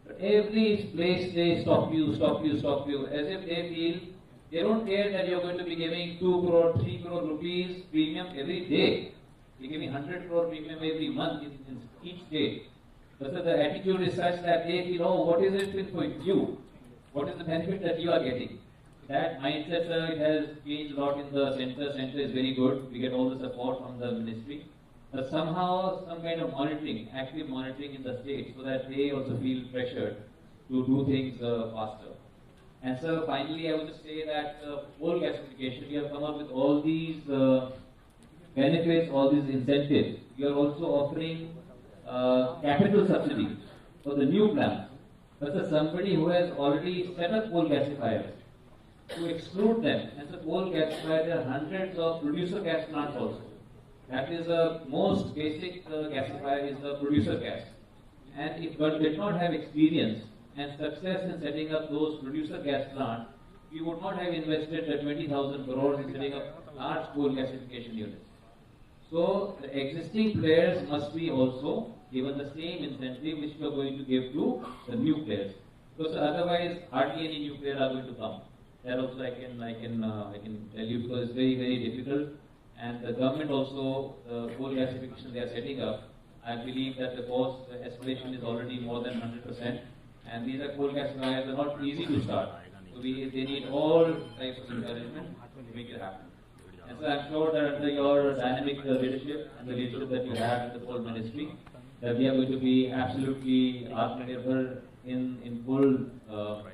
Speaker 6: But every place they stop you, as if they feel they don't care that you're going to be giving 2 crore, 3 crore rupees premium every day. We're giving 100 crore premium every month in each state. So the attitude is such that they feel, oh, what is it for you? What is the benefit that you are getting? That mindset, it has changed a lot in the center. Center is very good. We get all the support from the ministry. But somehow, some kind of monitoring, active monitoring in the state, so that they also feel pressured to do things faster. And so finally, I would just say that coal gasification, we have come up with all these benefits, all these incentives. We are also offering capital subsidy for the new plants. But for somebody who has already set up coal gasifiers, to exclude them, and so coal gasifiers, there are hundreds of producer gas plants also. That is the most basic gasifier is the producer gas. And if one did not have experience and success in setting up those producer gas plants, we would not have invested the 20,000 crores in setting up large coal gasification units. So the existing players must be also given the same incentive which we are going to give to the new players. Because otherwise, hardly any new players are going to come. That also I can tell you, because it's very, very difficult. And the government also, the coal gasification they are setting up, I believe that the cost escalation is already more than 100%. And these are coal gasifiers are not easy to start. So they need all types of encouragement to make it happen. And so I'm sure that under your dynamic leadership and the leadership that you have in the coal ministry, that we are going to be absolutely Atmanirbhar in full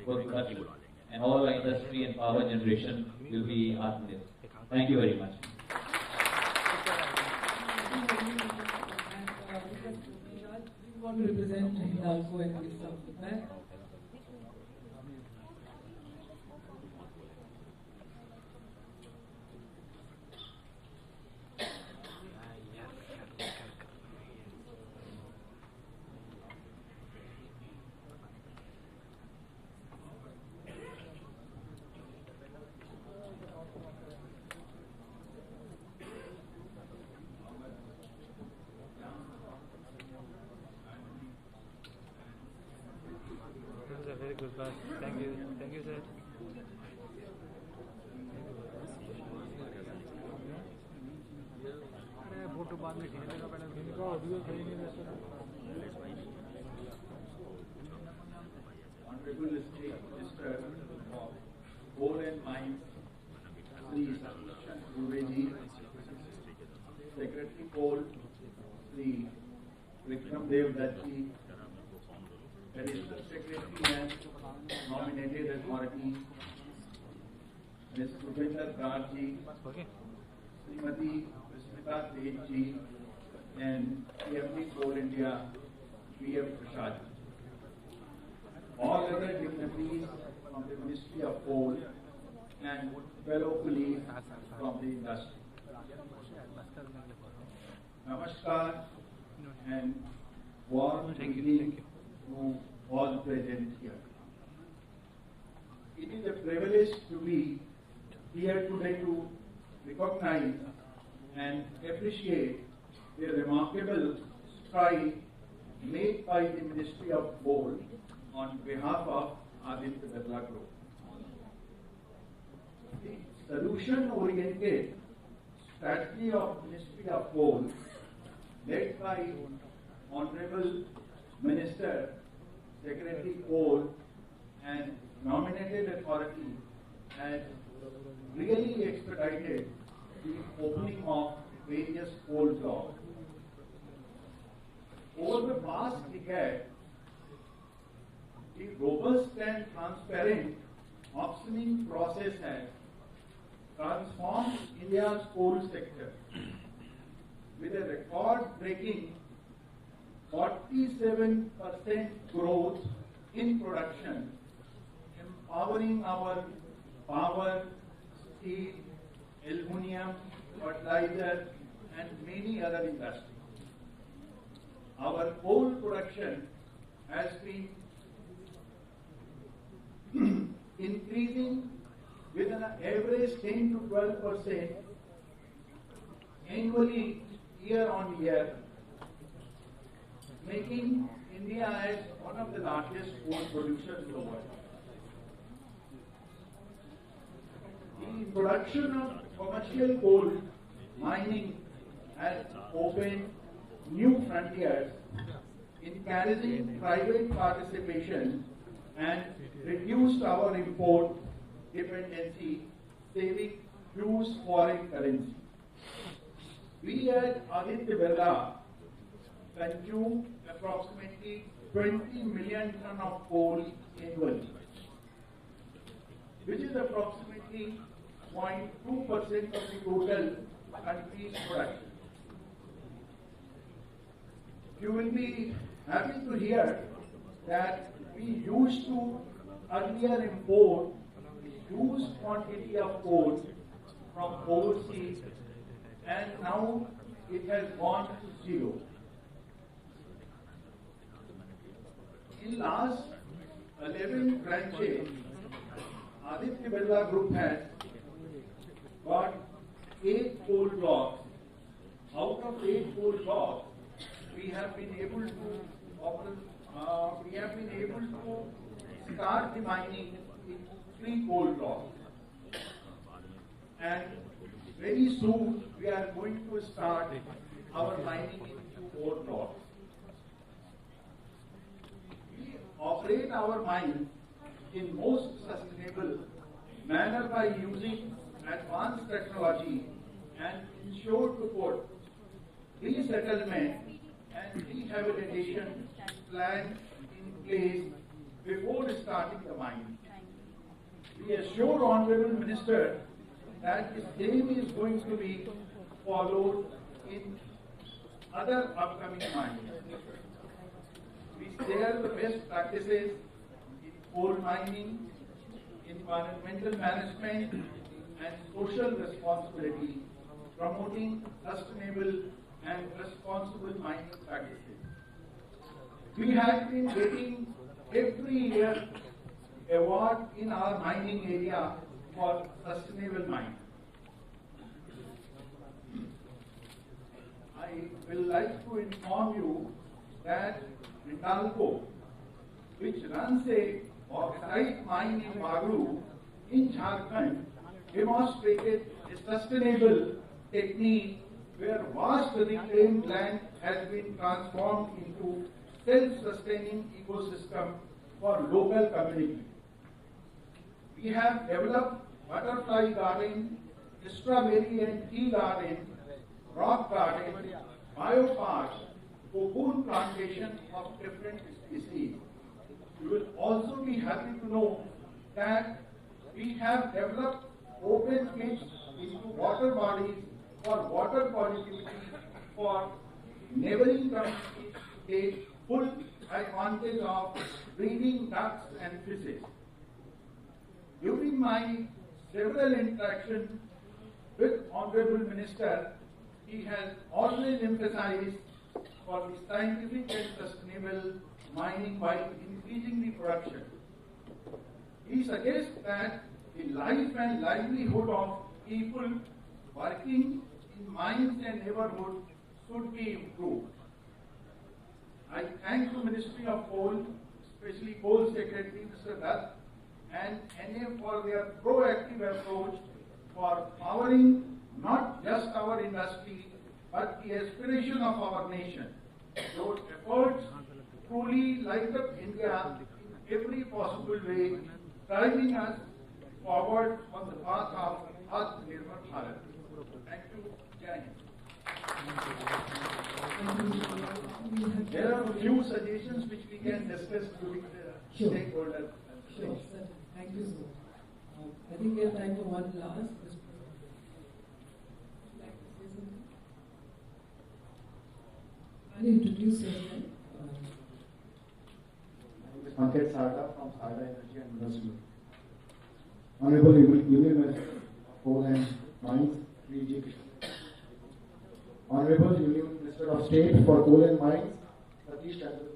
Speaker 6: coal production. And all our industry and power generation will be Atmanirbhar. Thank you very much.
Speaker 5: We want to represent Hindalco and give some feedback.
Speaker 7: Very good class. Thank you. Thank you, sir. Photo बाद में खींचने का पहले इनका audio सही नहीं रहता है.
Speaker 8: Honorable State Minister of Coal and Mines, Sri Kishan Reddy, Secretary Coal, Sri Vikram Dev Datti, Additional Secretary and Nominated Authority, Ms. Rupinder Karji, Srimati Smita Tejji, and CMD Coal India, B.F. Prasad. All other dignitaries from the Ministry of Coal and fellow colleagues from the industry. Namaskar and warm greeting to all present here. It is a privilege to be here today to recognize and appreciate the remarkable stride made by the Ministry of Coal on behalf of Aditya Birla Group. The solution-oriented strategy of Ministry of Coal, led by Honorable Minister, Secretary Coal and nominated authority, has really expedited the opening of various coal blocks. Over the past decade, the robust and transparent auctioning process has transformed India's coal sector with a record-breaking 47% growth in production, empowering our power, steel, aluminum, fertilizer, and many other industries. Our coal production has been increasing with an average 10 to 12% annually year on year, making India as one of the largest coal producers in the world. The production of commercial coal mining has opened new frontiers, encouraging private participation and reduced our import dependency, saving huge foreign currency. We at Aditya Birla consume approximately 20 million ton of coal annually, which is approximately 0.2% of the total country's production. You will be happy to hear that we used to earlier import a huge quantity of coal from overseas, and now it has gone to zero. In last 11 branches, Aditya Birla Group has got 8 coal blocks. Out of 8 coal blocks, we have been able to start the mining in 3 coal blocks. And very soon we are going to start our mining in 2 more blocks. We operate our mines in most sustainable manner by using advanced technology and ensure to put resettlement and rehabilitation plans in place before starting the mine. We assure Honorable Minister that the same is going to be followed in other upcoming mines. We share the best practices in coal mining, environmental management, and social responsibility, promoting sustainable and responsible mining practices. We have been getting every year award in our mining area for sustainable mining. I will like to inform you that Hindalco, which runs a bauxite mine in Bagru in Jharkhand, demonstrated a sustainable technique where vast reclaimed land has been transformed into self-sustaining ecosystem for local community. We have developed butterfly garden, strawberry and tea garden, rock garden, biopark, cocoon plantation of different species. You will also be happy to know that we have developed open pits into water bodies for water positivity for neighboring countries to take full advantage of breeding ducks and fishes. During my several interactions with Honorable Minister, he has always emphasized for the scientific and sustainable mining while increasing the production. He suggests that the life and livelihood of people working in mines and neighborhoods should be improved. I thank the Ministry of Coal, especially Coal Secretary Mr. Dutt, and NA for their proactive approach for powering not just our industry but the aspiration of our nation. Those efforts truly light up India in every possible way, driving us forward on the path of Atmanirbhar Bharat. Thank you. Jai Hind. There are a few suggestions which we can discuss during the stakeholder.
Speaker 5: Sure, sir. Thank you so much. I think we have time for one last. Can you introduce yourself?
Speaker 9: Pankaj Sarda from Sarda Energy and Industry. Honorable Union Minister of Coal and Mines, Sri Kishan. Honorable Union Minister of State for Coal and Mines, Satish Chandra.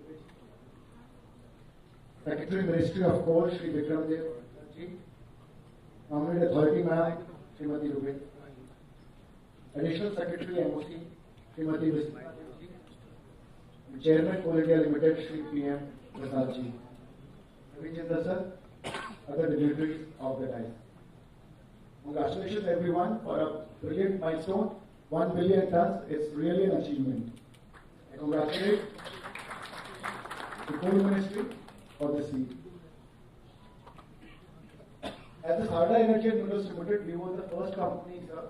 Speaker 9: Secretary Ministry of Coal, Shri Vikram Dev Ji. Nominated Authority Ma'am, Srimati Rubin. Additional Secretary MOC, Srimati Visma Ji. Chairman Coal India Limited, Shri PM Prasad Ji. Ravinder sir, other dignitaries of the diocese. Congratulations everyone for a brilliant milestone 1 billion tons, it's really an achievement. I congratulate the Coal Ministry for this feat. As the Sarda Energy and Minerals Limited, we were the first company, sir,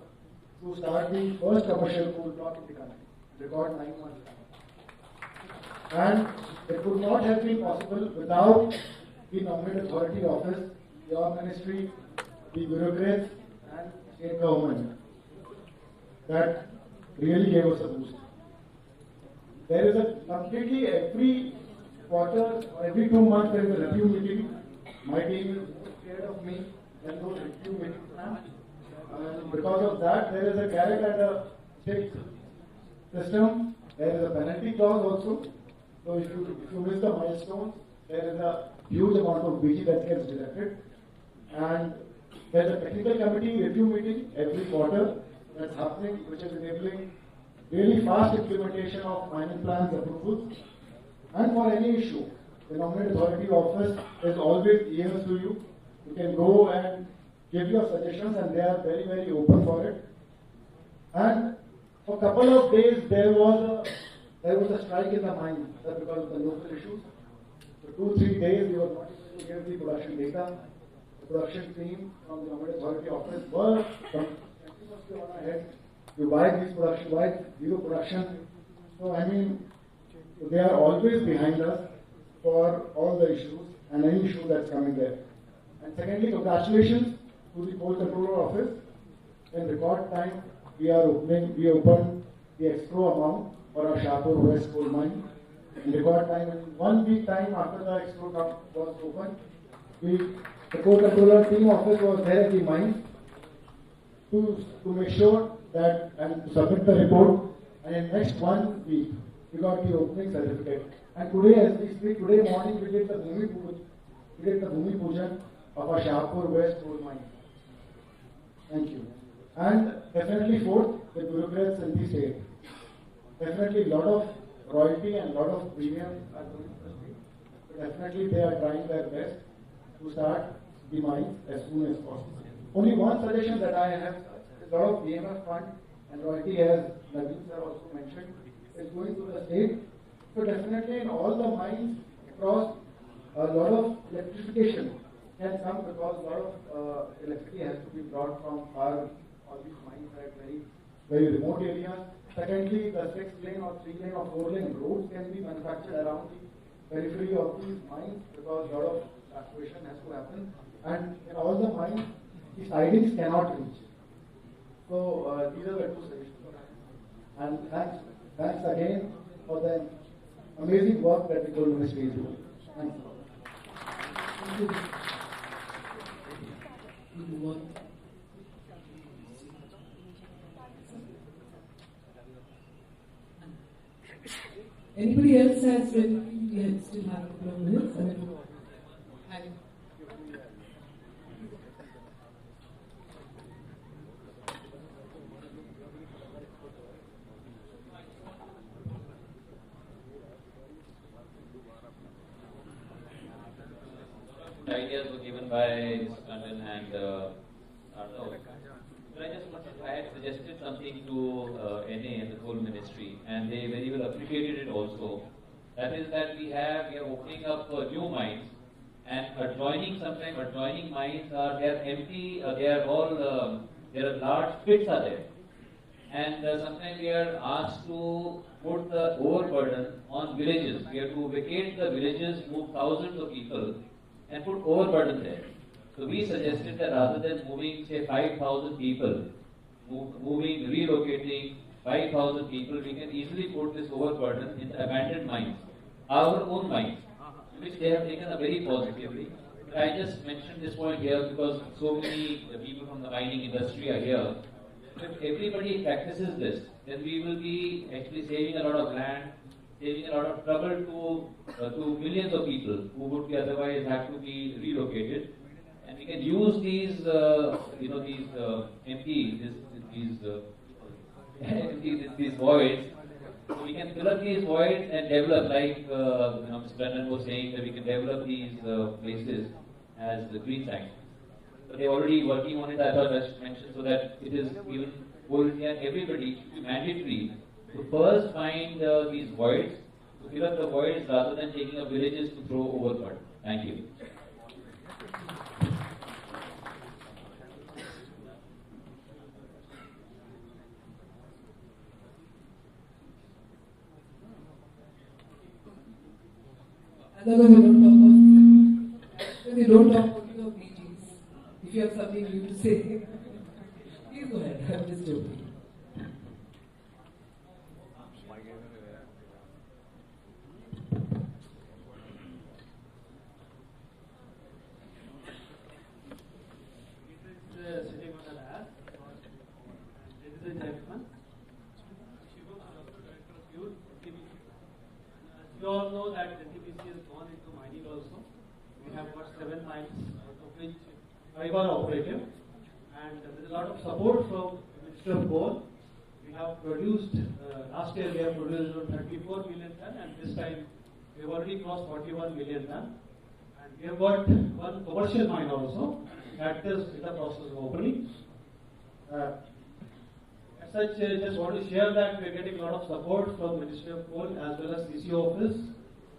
Speaker 9: to start the first commercial coal block in the country, record 9 months time. And it could not have been possible without the Nominate Authority Office, your ministry, the bureaucrats, and state government. That really gave us a boost. There is a completely every quarter or every 2 months there is a review meeting. My team is more scared of me than those review meetings. And because of that, there is a carrot and a stick system. There is a penalty clause also. So if you miss the milestones, there is a huge amount of BG that gets deducted. And there is a technical committee review meeting every quarter that's happening, which is enabling really fast implementation of mining plans approvals. And for any issue, the Nominate Authority Office is always ears to you. You can go and give your suggestions, and they are very, very open for it. And for a couple of days, there was a strike in the mine because of the local issues. For 2-3 days, we were not able to give the production data. The production team from the Nominate Authority Office were continuously on ahead. You buy these production, buy zero production. So I mean, they are always behind us for all the issues and any issue that's coming there. And secondly, congratulations to the Coal Controller Office. In record time, we opened the escrow amount for our Shahpur West coal mine. In record time, in 1 week time after the escrow was opened, the Coal Controller team office was there at the mine to make sure that and to submit the report. And in next 1 week, we got the opening certificate. And today, as we speak, today morning we did the Bhumi Pujan of our Shahpur West coal mine. Thank you. And definitely fourth, the bureaucrats in the state. Definitely a lot of royalty and a lot of premiums are going to the state. But definitely they are trying their best to start the mines as soon as possible. Only one suggestion that I have is a lot of EMF fund and royalty, as Naveen sir also mentioned, is going to the state. So definitely in all the mines across, a lot of electrification can come because a lot of electricity has to be brought from far. All these mines are at very remote areas. Secondly, the 6-lane or 3-lane or 4-lane roads can be manufactured around the periphery of these mines because a lot of evacuation has to happen. And in all the mines, the sidings cannot reach. So these are the two solutions. And thanks again for the amazing work that the Coal Ministry is doing. Thanks a lot.
Speaker 5: Thank you. Anybody else has read? We still have a couple of minutes.
Speaker 6: Ideas were given by Mr. Tandon and Arnav. But I had suggested something to NA and the Coal Ministry, and they very well appreciated it also. That is that we are opening up new mines, and adjoining mines they are empty. They are all there are large pits are there, and sometimes we are asked to put the overburden on villages. We have to vacate the villages, move thousands of people, and put overburden there. So we suggested that rather than moving, say, 5,000 people, relocating 5,000 people, we can easily put this overburden in the abandoned mines, our own mines, which they have taken up very positively. But I just mentioned this point here because so many people from the mining industry are here. If everybody practices this, then we will be actually saving a lot of land, saving a lot of trouble to millions of people who would be otherwise have to be relocated. And we can use these, these voids. So we can fill up these voids and develop, like Mr. Brennan was saying, that we can develop these places as the green sites. So they're already working on it. I thought I should mention so that it is even Coal India, everybody should be mandatory to first find these voids, to fill up the voids rather than taking up villages to throw overburden. Thank you.
Speaker 5: Otherwise, we don't talk about your meetings. If you have something new to say, please go ahead. I'm just joking.
Speaker 10: Sitting on the lab. Ladies and gentlemen, you all know that NTPC has gone into mining also. We have got 7 mines, out of which 5 are operative, and with a lot of support from the Ministry of Coal, we have produced, last year we have produced around 34 million ton, and this time we have already crossed 41 million ton. And we have got one commercial mine also, that is in the process of opening. As such, just want to share that we are getting a lot of support from Ministry of Coal as well as CC office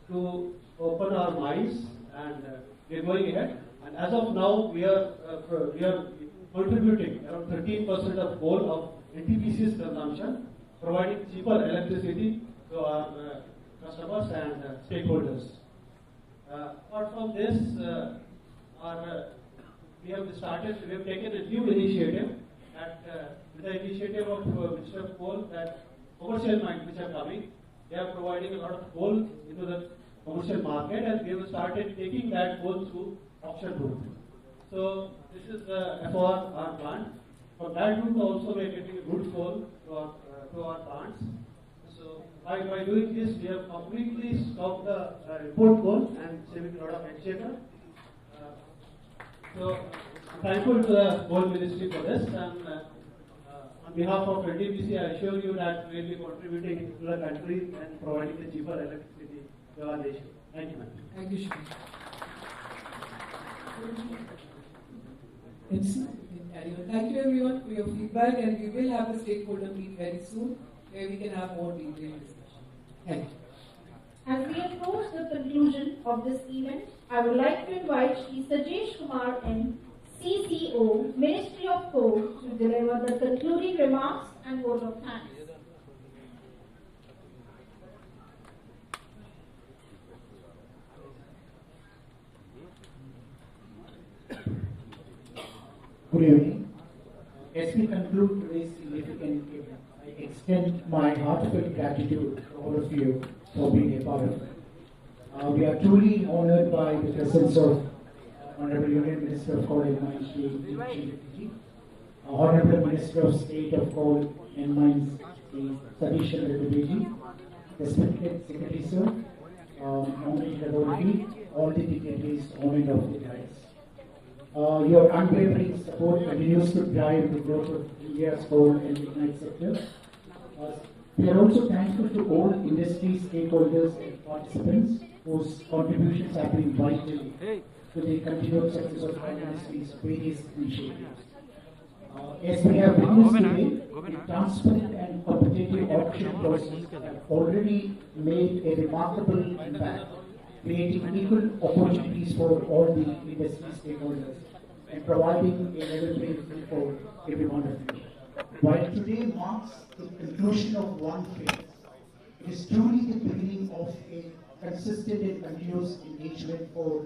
Speaker 10: to open our mines, and we are going ahead. And as of now, we are contributing around 13% of coal of NTPC's consumption, providing cheaper electricity to our customers and stakeholders. Apart from this, we have taken a new initiative that with the initiative of Minister of Coal, that commercial mines which are coming, they are providing a lot of coal into the commercial market, and we have started taking that coal through auction route. So this is for our plant. From that route also we are getting good coal to our plants. So by doing this, we have completely stopped the import coal and saving a lot of exchequer. So thankful to the Coal Ministry for this, and on behalf of NTPC, I assure you that we will be contributing to the country and providing the cheaper electricity to our nation. Thank you, ma'am.
Speaker 5: Thank you, Shri. Thank you everyone for your feedback, and we will have a stakeholder meet very soon where we can have more detailed discussion. Thank you.
Speaker 2: As we approach the conclusion of this event, I would like to invite Shri Sajesh Kumar M, CCO, Ministry of Coal, to deliver the concluding remarks and vote of thanks.
Speaker 9: Good evening. As we conclude today's significant event, I extend my heartfelt gratitude to all of you for being a part of it. We are truly honored by the presence of Honorable Union Minister of Coal and Mines, Shri Kishan Reddy, Honorable Minister of State of Coal and Mines, Shri Kishan Reddy, respected Secretary Sir, nominated authority, all the dignitaries, honored of the dais. Your unwavering support continues to drive the growth of India's coal and lignite sector. We are also thankful to all industry stakeholders and participants whose contributions have been vital to the continued success of our industry's various initiatives. As we have witnessed today, the transparent and competitive auction process have already made a remarkable impact, creating equal opportunities for all the industry stakeholders and providing a level playing field for everyone of you. While today marks the conclusion of one phase, it is truly the beginning of a consistent and continuous engagement for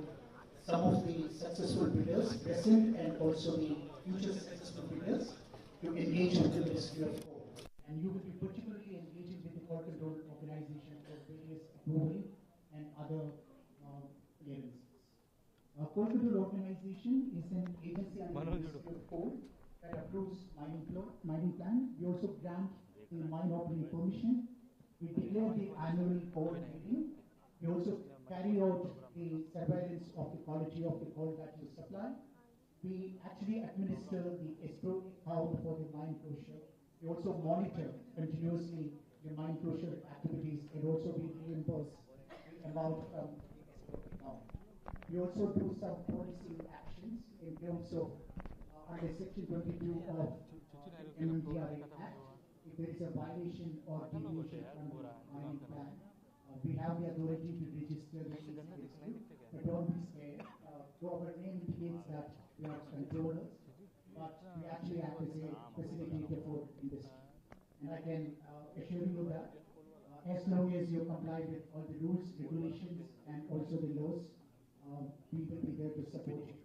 Speaker 9: some of the successful bidders, present and also the future successful bidders, to engage with the Ministry of Coal. And you will be particularly engaging with the Coal Control Organization for various approval and other clearances. Coal Control Organization is an agency under the Ministry of Coal that approves mining plan. We also grant the mine operating permission. We declare the annual coal reading. We also carry out the surveillance of the quality of the coal that you supply. We actually administer the escrow account for the mine closure. We also monitor continuously the mine closure activities, and also we reimburse the amount from the escrow account. We also do some policy actions in terms of under Section 22 of the MMDRA Act. there is a violation or deviation from the mining plan, we have the authority to register the case against you. But don't be scared. Though our name indicates that we are controllers, but we actually act as a facilitator for industry. And I can assure you that as long as you comply with all the rules, regulations, and also the laws, we will be there to support you.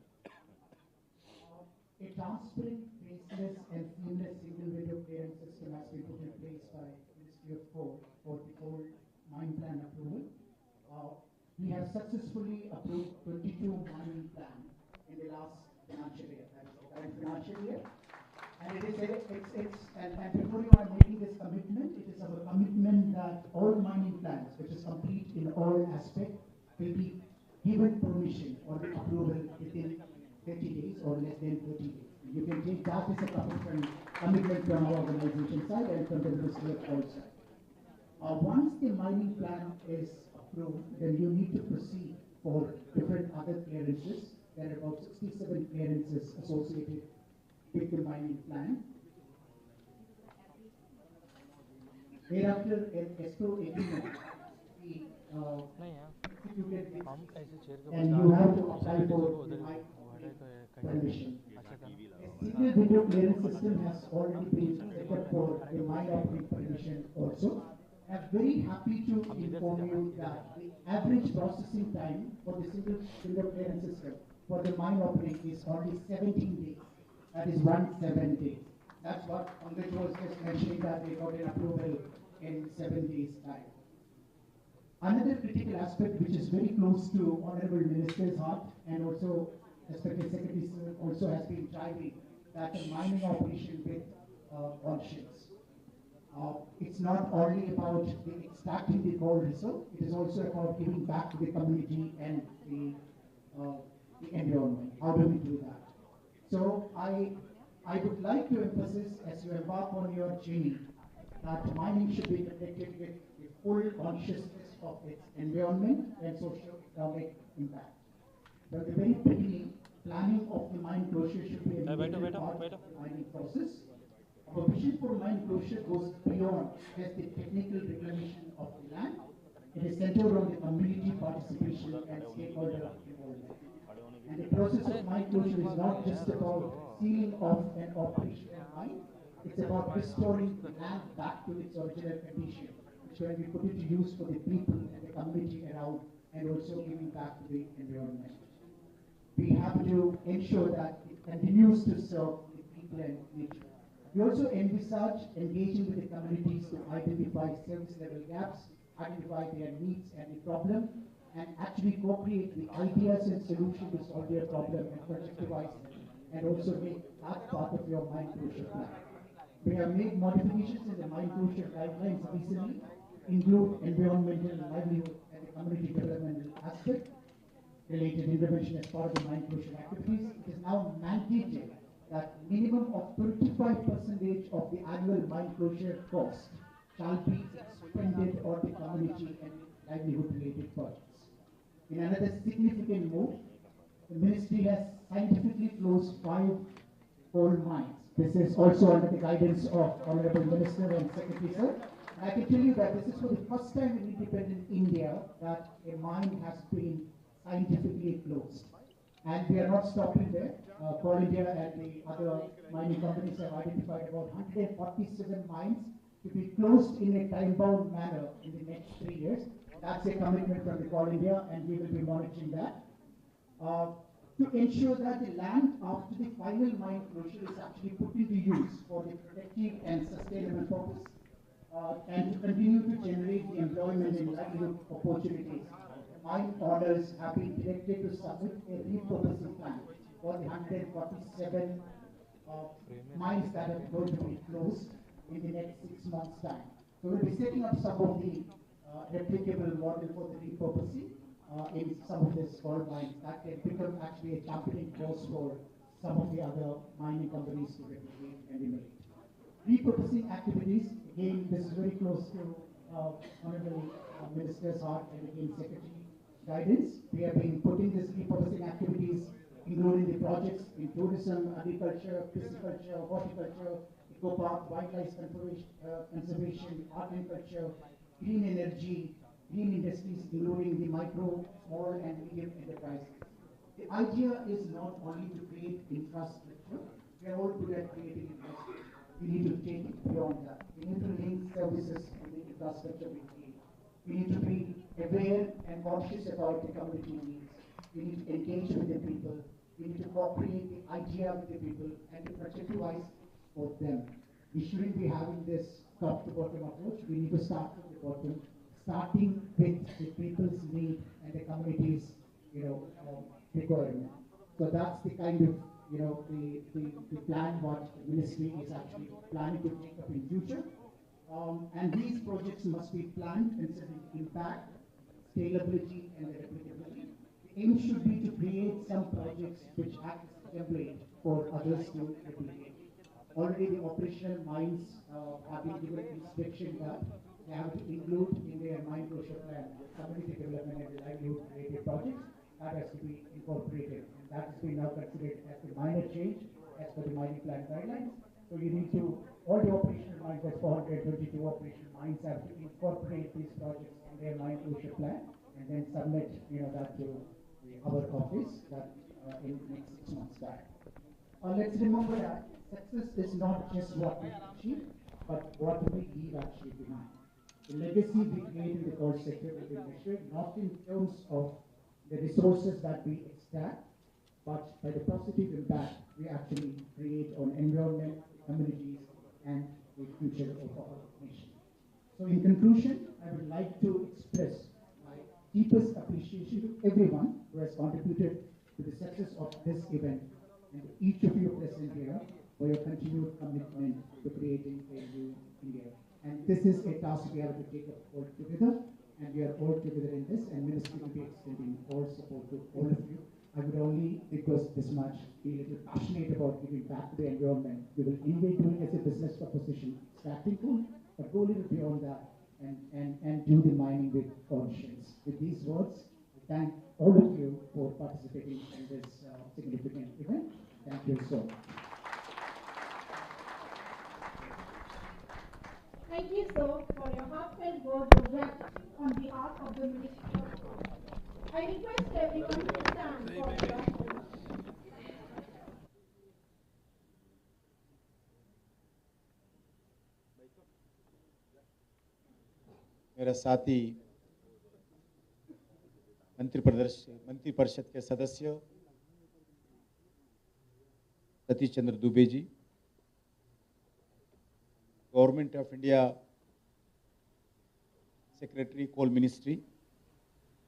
Speaker 9: A transparent, faceless, and seamless single window clearance system has been put in place by Ministry of Coal for the coal mine plan approval. We have successfully approved 22 mining plans in the last financial year, that is the current financial year. And it is and before you are making this commitment, it is our commitment that all mining plans, which is complete in all aspects, will be given permission or the approval within 30 days or less than 30 days. You can take that as a commitment from our organization side and from the Ministry of Coal side. Once the mining plan is approved, then you need to proceed for different other clearances. There are about 67 clearances associated with the mining plan. Thereafter, an escrow agreement be executed with, and you have to apply for the mine permission. A single window clearance system has already been set up for the mine operating permission also. I'm very happy to inform you that the average processing time for the single window clearance system for the mine operating is only 17 days. That is 17 days. That's what Pankaj was just mentioning, that they got an approval in 7 days' time. Another critical aspect which is very close to Honorable Minister's heart, and also Respected Secretary Sir also has been driving, that a mining operation with conscience. It's not only about the extracting the coal reserve, it is also about giving back to the community and the environment. How do we do that? So I would like to emphasize, as you embark on your journey, that mining should be conducted with the full consciousness of its environment and socio-economic impact. From the very beginning, planning of the mine closure should be a major part of the mining process. Our vision for mine closure goes beyond just the technical reclamation of the land. It is centered on the community participation and stakeholder involvement. And the process of mine closure is not just about sealing off an operational mine, it's about restoring the land back to its original condition, which can be put into use for the people and the community around, and also giving back to the environment. We have to ensure that it continues to serve the people and nature. We also envisage engaging with the communities to identify service level gaps, identify their needs and the problem, and actually co-create the ideas and solutions to solve their problem and projectivize them, and also make that part of your mine closure plan. We have made modifications in the mine closure guidelines recently, include environmental, livelihood, and the community developmental aspect related intervention as part of the mine closure activities. It is now mandated that minimum of 25% of the annual mine closure cost shall be expended on the community and livelihood related projects. In another significant move, the ministry has scientifically closed 5 coal mines. This is also under the guidance of Honorable Minister and Secretary Sir. I can tell you that this is for the first time in independent India that a mine has been scientifically closed. And we are not stopping there. Coal India and the other mining companies have identified about 147 mines to be closed in a time-bound manner in the next 3 years. That's a commitment from the Coal India, and we will be monitoring that. To ensure that the land after the final mine closure is actually put into use for the productive and sustainable purpose, and to continue to generate the employment and livelihood opportunities. Mine owners have been directed to submit a repurposing plan for the 147 mines that are going to be closed in the next 6 months' time. So we'll be setting up some of the replicable model for the repurposing in some of these coal mines that can become actually a championing force for some of the other mining companies to replicate and emulate. Repurposing activities, again, this is very close to Honorable Minister's heart and again Secretary guidance. We have been putting these repurposing activities, including the projects in tourism, agriculture, pisciculture, horticulture, eco-park, wildlife conservation, art and culture, green energy, green industries, including the micro, small and medium enterprises. The idea is not only to create infrastructure, we are all good at creating infrastructure. We need to take it beyond that. We need to link services to the infrastructure we create. We need to be aware and conscious about the community needs. We need to engage with the people. We need to co-create the idea with the people and to projectivize for them. We shouldn't be having this top to bottom approach. We need to start from the bottom, starting with the people's need and the community's, requirement. So that's the kind of, the plan what the ministry is actually planning to take up in future. And these projects must be planned considering impact, scalability, and the replicability. The aim should be to create some projects which act as a template for others to replicate. Already the operational mines have been given inspection that they have to include in their mine closure plan community development and livelihood related projects. That has to be incorporated, and that has been now considered as a minor change as per the mining plan guidelines. So you need to, all the operational mines, that's 422 operational mines, have to incorporate these projects in their mine closure plan and then submit, that to our office that in the next 6 months' time. Let's remember that success is not just what we achieve, but what we leave actually behind. The legacy we create in the coal sector will be measured not in terms of the resources that we extract, but by the positive impact we actually create on environment, communities, and the future of our nation. So in conclusion, I would like to express my deepest appreciation to everyone who has contributed to the success of this event, and each of you present here for your continued commitment to creating a new India. And this is a task we have to take up all together, and we are all together in this, and Ministry will be extending all support to all of you. I would only request this much, be a little passionate about giving back to the environment. We will anyway do it as a business proposition, extracting coal, but go a little beyond that and do the mining with conscience. With these words, I thank all of you for participating in this significant event. Thank you so much.
Speaker 2: Thank you, sir, for your heartfelt words of gratitude on behalf of the Ministry. I request everyone to stand for the gospel.
Speaker 4: मेरा साथी मंत्री परिषद के सदस्य Satish Chandra Dubey ji, government of India secretary coal ministry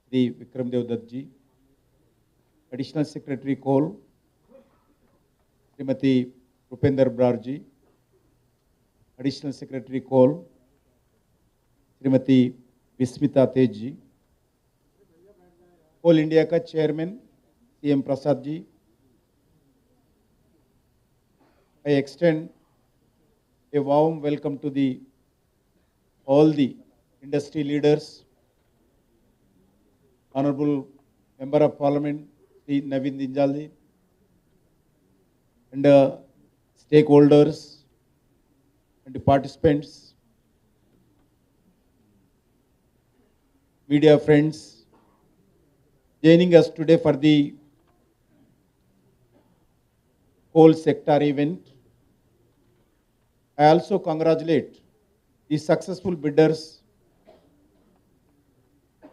Speaker 4: Shri Vikram Dev Dutt ji, additional secretary coal Shrimati Rupendra Brar ji, additional secretary coal Shrimati Vismita Tej ji, coal India का chairman CM Prasad ji, I extend a warm welcome to all the industry leaders, Honorable Member of Parliament, Sri Naveen Dinjal, and stakeholders and the participants, media friends, joining us today for the coal sector event. I also congratulate the successful bidders.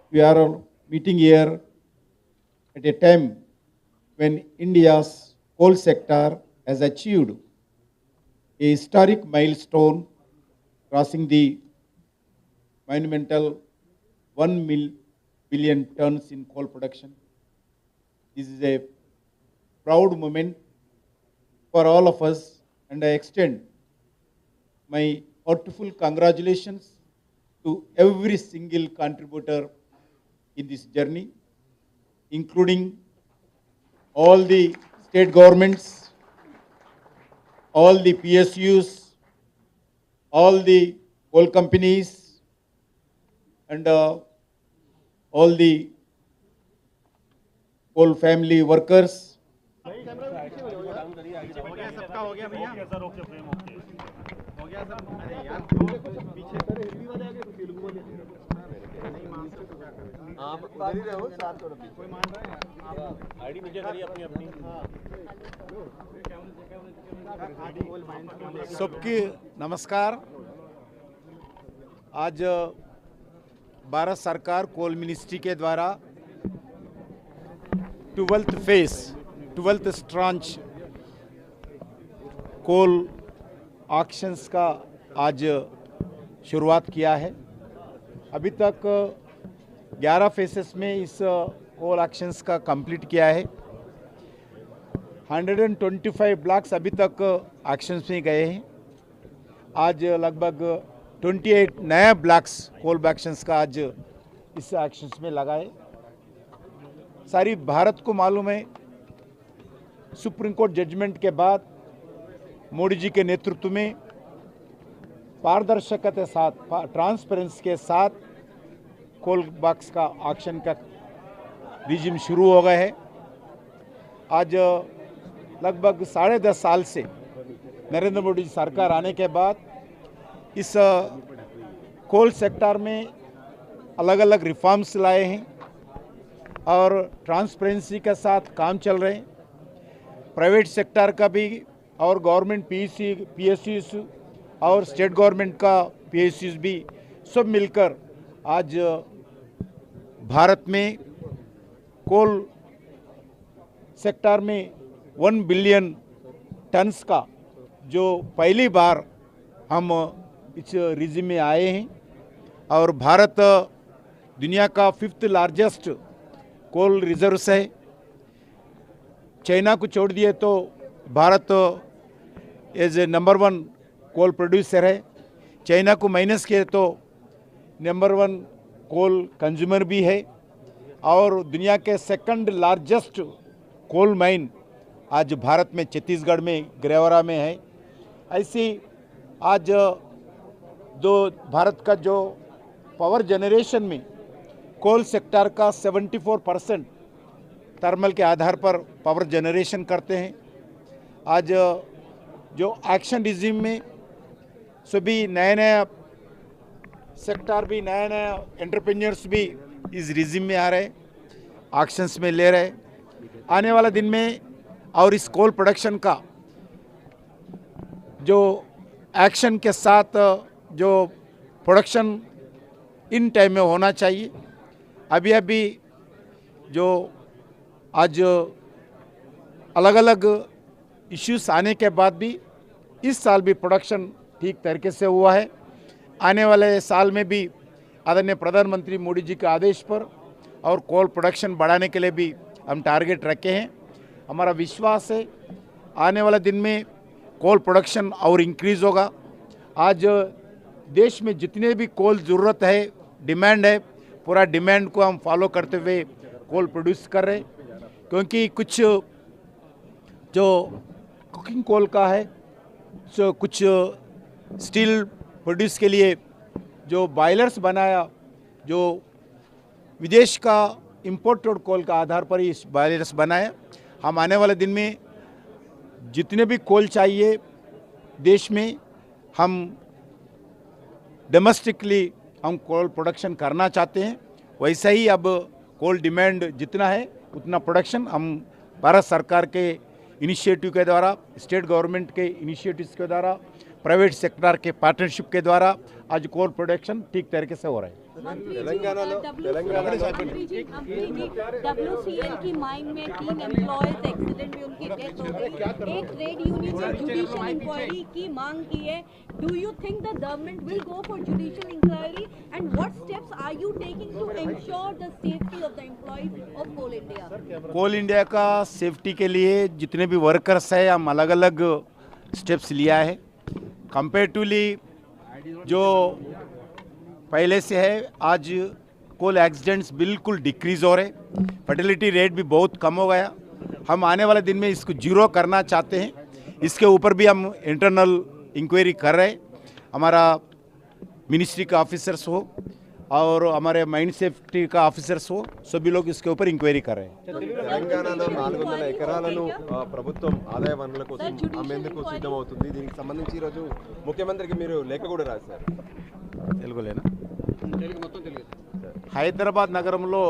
Speaker 4: We are meeting here at a time when India's coal sector has achieved a historic milestone, crossing the monumental 1 billion tons in coal production. This is a proud moment for all of us, and I extend my heartfelt congratulations to every single contributor in this journey, including all the state governments, all the PSUs, all the coal companies, and all the coal family workers.
Speaker 7: सबका हो गया भैया।
Speaker 4: सबकी नमस्कार। आज भारत सरकार कोल ministry के द्वारा 12th ट्रांच कोल ऑक्शंस का आज शुरुआत किया है। अभी तक 11 फेसेस में इस कोल ऑक्शंस का कंप्लीट किया है। 125 ब्लॉक्स अभी तक ऑक्शंस में गए हैं। आज लगभग 28 नया ब्लॉक्स कोल ऑक्शंस का आज इस ऑक्शंस में लगाए। सारी भारत को मालूम है, सुप्रीम कोर्ट जजमेंट के बाद मोदी जी के नेतृत्व में पारदर्शिता के साथ, ट्रांसपेरेंसी के साथ कोल बॉक्स का ऑक्शन का रिजिम शुरू हो गए है। आज लगभग 10.5 साल से नरेंद्र मोदी सरकार आने के बाद इस कोल सेक्टर में अलग अलग रिफॉर्म्स लाए हैं और ट्रांसपेरेंसी के साथ काम चल रहे हैं। प्राइवेट सेक्टर का भी और गवर्नमेंट पीएसयूज और स्टेट गवर्नमेंट का पीएसयूज भी सब मिलकर आज भारत में कोल सेक्टर में 1 बिलियन टन्स का जो पहली बार हम इस रिजिम में आए हैं और भारत दुनिया का 5th लार्जेस्ट कोल रिजर्व्स है। चाइना को छोड़ दिए तो Bharat as a number 1 coal producer है। चाइना को माइनस किए तो नंबर 1 कोल कंज्यूमर भी है और दुनिया के 2nd लार्जेस्ट कोल माइन आज भारत में छत्तीसगढ़ में ग्रेवरा में है। ऐसी आज जो भारत का जो पावर जनरेशन में कोल सेक्टर का 74% थर्मल के आधार पर पावर जनरेशन करते हैं। आज जो एक्शन रिजिम में सभी नया सेक्टर भी नया एंटरप्रेन्योर्स भी इस रिजिम में आ रहे, ऑक्शंस में ले रहे। आने वाला दिन में और इस कोल प्रोडक्शन का जो एक्शन के साथ जो प्रोडक्शन इन टाइम में होना चाहिए। अभी जो आज अलग अलग इश्यूज आने के बाद भी इस साल भी प्रोडक्शन ठीक तरीके से हुआ है। आने वाले साल में भी आदरणीय प्रधानमंत्री मोदी जी के आदेश पर और कोल प्रोडक्शन बढ़ाने के लिए भी हम टारगेट रखे हैं। हमारा विश्वास है आने वाले दिन में कोल प्रोडक्शन और इंक्रीज़ होगा। आज देश में जितने भी कोल ज़रूरत है, डिमांड है, पूरा डिमांड को हम फॉलो करते हुए कोल प्रोड्यूस कर रहे हैं। क्योंकि कुछ जो कुकिंग कोल का है, सो कुछ स्टील प्रोड्यूस के लिए जो बॉयलर्स बनाया, जो विदेश का इम्पोर्टेड कोल का आधार पर ही बॉयलर्स बनाया। हम आने वाले दिन में जितने भी कोल चाहिए देश में, हम डोमेस्टिकली हम कोल प्रोडक्शन करना चाहते हैं। वैसा ही अब कोल डिमांड जितना है उतना प्रोडक्शन हम भारत सरकार के इनिशिएटिव के द्वारा, स्टेट गवर्नमेंट के इनिशिएटिव्स के द्वारा, प्राइवेट सेक्टर के पार्टनरशिप के द्वारा आज कोल प्रोडक्शन ठीक तरीके से हो रहा है।
Speaker 11: WCL की माइंड में 3 एम्प्लॉयज एक्सीडेंट में उनकी डेथ हो गई। एक ट्रेड यूनियन ने जुडिशियल इंक्वायरी की मांग की है। Do you think the government will go for judicial inquiry and what steps are you taking to ensure the safety of the employees of Coal India?
Speaker 4: Coal India का safety के लिए जितने भी workers है हम अलग अलग स्टेप्स लिया है। कंपेरेटिवली जो पहले से है आज कोल एक्सीडेंट्स बिल्कुल डिक्रीज़ हो रहे, फर्टिलिटी रेट भी बहुत कम हो गया। हम आने वाले दिन में इसको जीरो करना चाहते हैं। इसके ऊपर भी हम इंटरनल इंक्वायरी कर रहे हैं। हमारा मिनिस्ट्री का ऑफिसर्स हो और हमारे माइंड सेफ्टी का ऑफिसर्स हो, सभी लोग इसके ऊपर इंक्वायरी कर रहे हैं।
Speaker 12: తెలంగాణలో 400 ఎకరాలను ప్రభుత్వం ఆదాయ వనరుల కోసం అమ్మేందుకు సిద్ధమవుతుంది. దీనికి సంబంధించి ఈరోజు ముఖ్యమంత్రికి మీరు లేఖ కూడా రాశారు.
Speaker 4: తెలుగులేనా? హైదరాబాద్ నగరంలో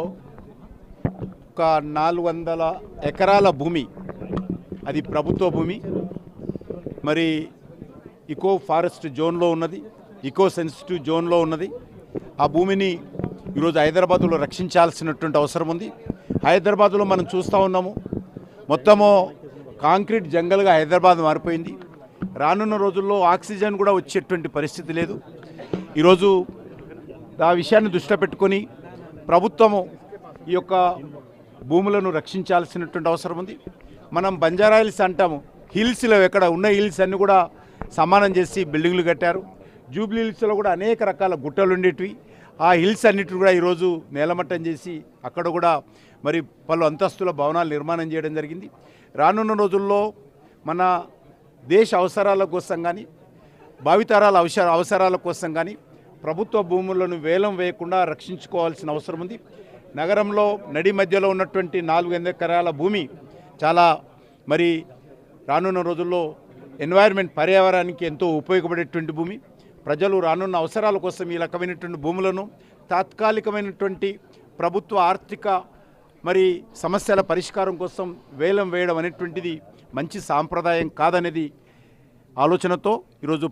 Speaker 4: ఒక 400 ఎకరాల భూమి, అది ప్రభుత్వ భూమి, మరి ఇకో ఫారెస్ట్ జోన్లో ఉన్నది, ఇకో సెన్సిటివ్ జోన్లో ఉన్నది. ఆ భూమిని ఈరోజు హైదరాబాద్లో రక్షించాల్సినటువంటి అవసరం ఉంది. హైదరాబాద్లో మనం చూస్తూ ఉన్నాము, మొత్తము కాంక్రీట్ జంగల్గా హైదరాబాద్ మారిపోయింది. రానున్న రోజుల్లో ఆక్సిజన్ కూడా వచ్చేటువంటి పరిస్థితి లేదు. ఈరోజు ఆ విషయాన్ని దృష్టిలో పెట్టుకొని ప్రభుత్వము ఈ యొక్క భూములను రక్షించాల్సినటువంటి అవసరం ఉంది. మనం బంజారా హిల్స్ అంటాము, హిల్స్లో ఎక్కడ ఉన్న హిల్స్ అన్నీ కూడా సమానం చేసి బిల్డింగ్లు కట్టారు. జూబ్లీ హిల్స్లో కూడా అనేక రకాల గుట్టలు ఉండేటివి, ఆ హిల్స్ అన్నిటి కూడా ఈరోజు నేలమట్టం చేసి అక్కడ కూడా మరి పలు అంతస్తుల భవనాలు నిర్మాణం చేయడం జరిగింది. రానున్న రోజుల్లో మన దేశ అవసరాల కోసం కానీ భావితరాల అవసరాల కోసం కానీ ప్రభుత్వ భూములను వేలం వేయకుండా రక్షించుకోవాల్సిన అవసరం ఉంది. నగరంలో నడి మధ్యలో ఉన్నటువంటి 400 ఎకరాల భూమి చాలా మరి రానున్న రోజుల్లో ఎన్వైర్న్మెంట్ పర్యావరణానికి ఎంతో ఉపయోగపడేటువంటి భూమి. ప్రజలు రానున్న అవసరాల కోసం ఈ రకమైనటువంటి భూములను తాత్కాలికమైనటువంటి ప్రభుత్వ ఆర్థిక మరి సమస్యల పరిష్కారం కోసం వేలం వేయడం అనేటువంటిది మంచి సాంప్రదాయం కాదనేది ఆలోచనతో ఈరోజు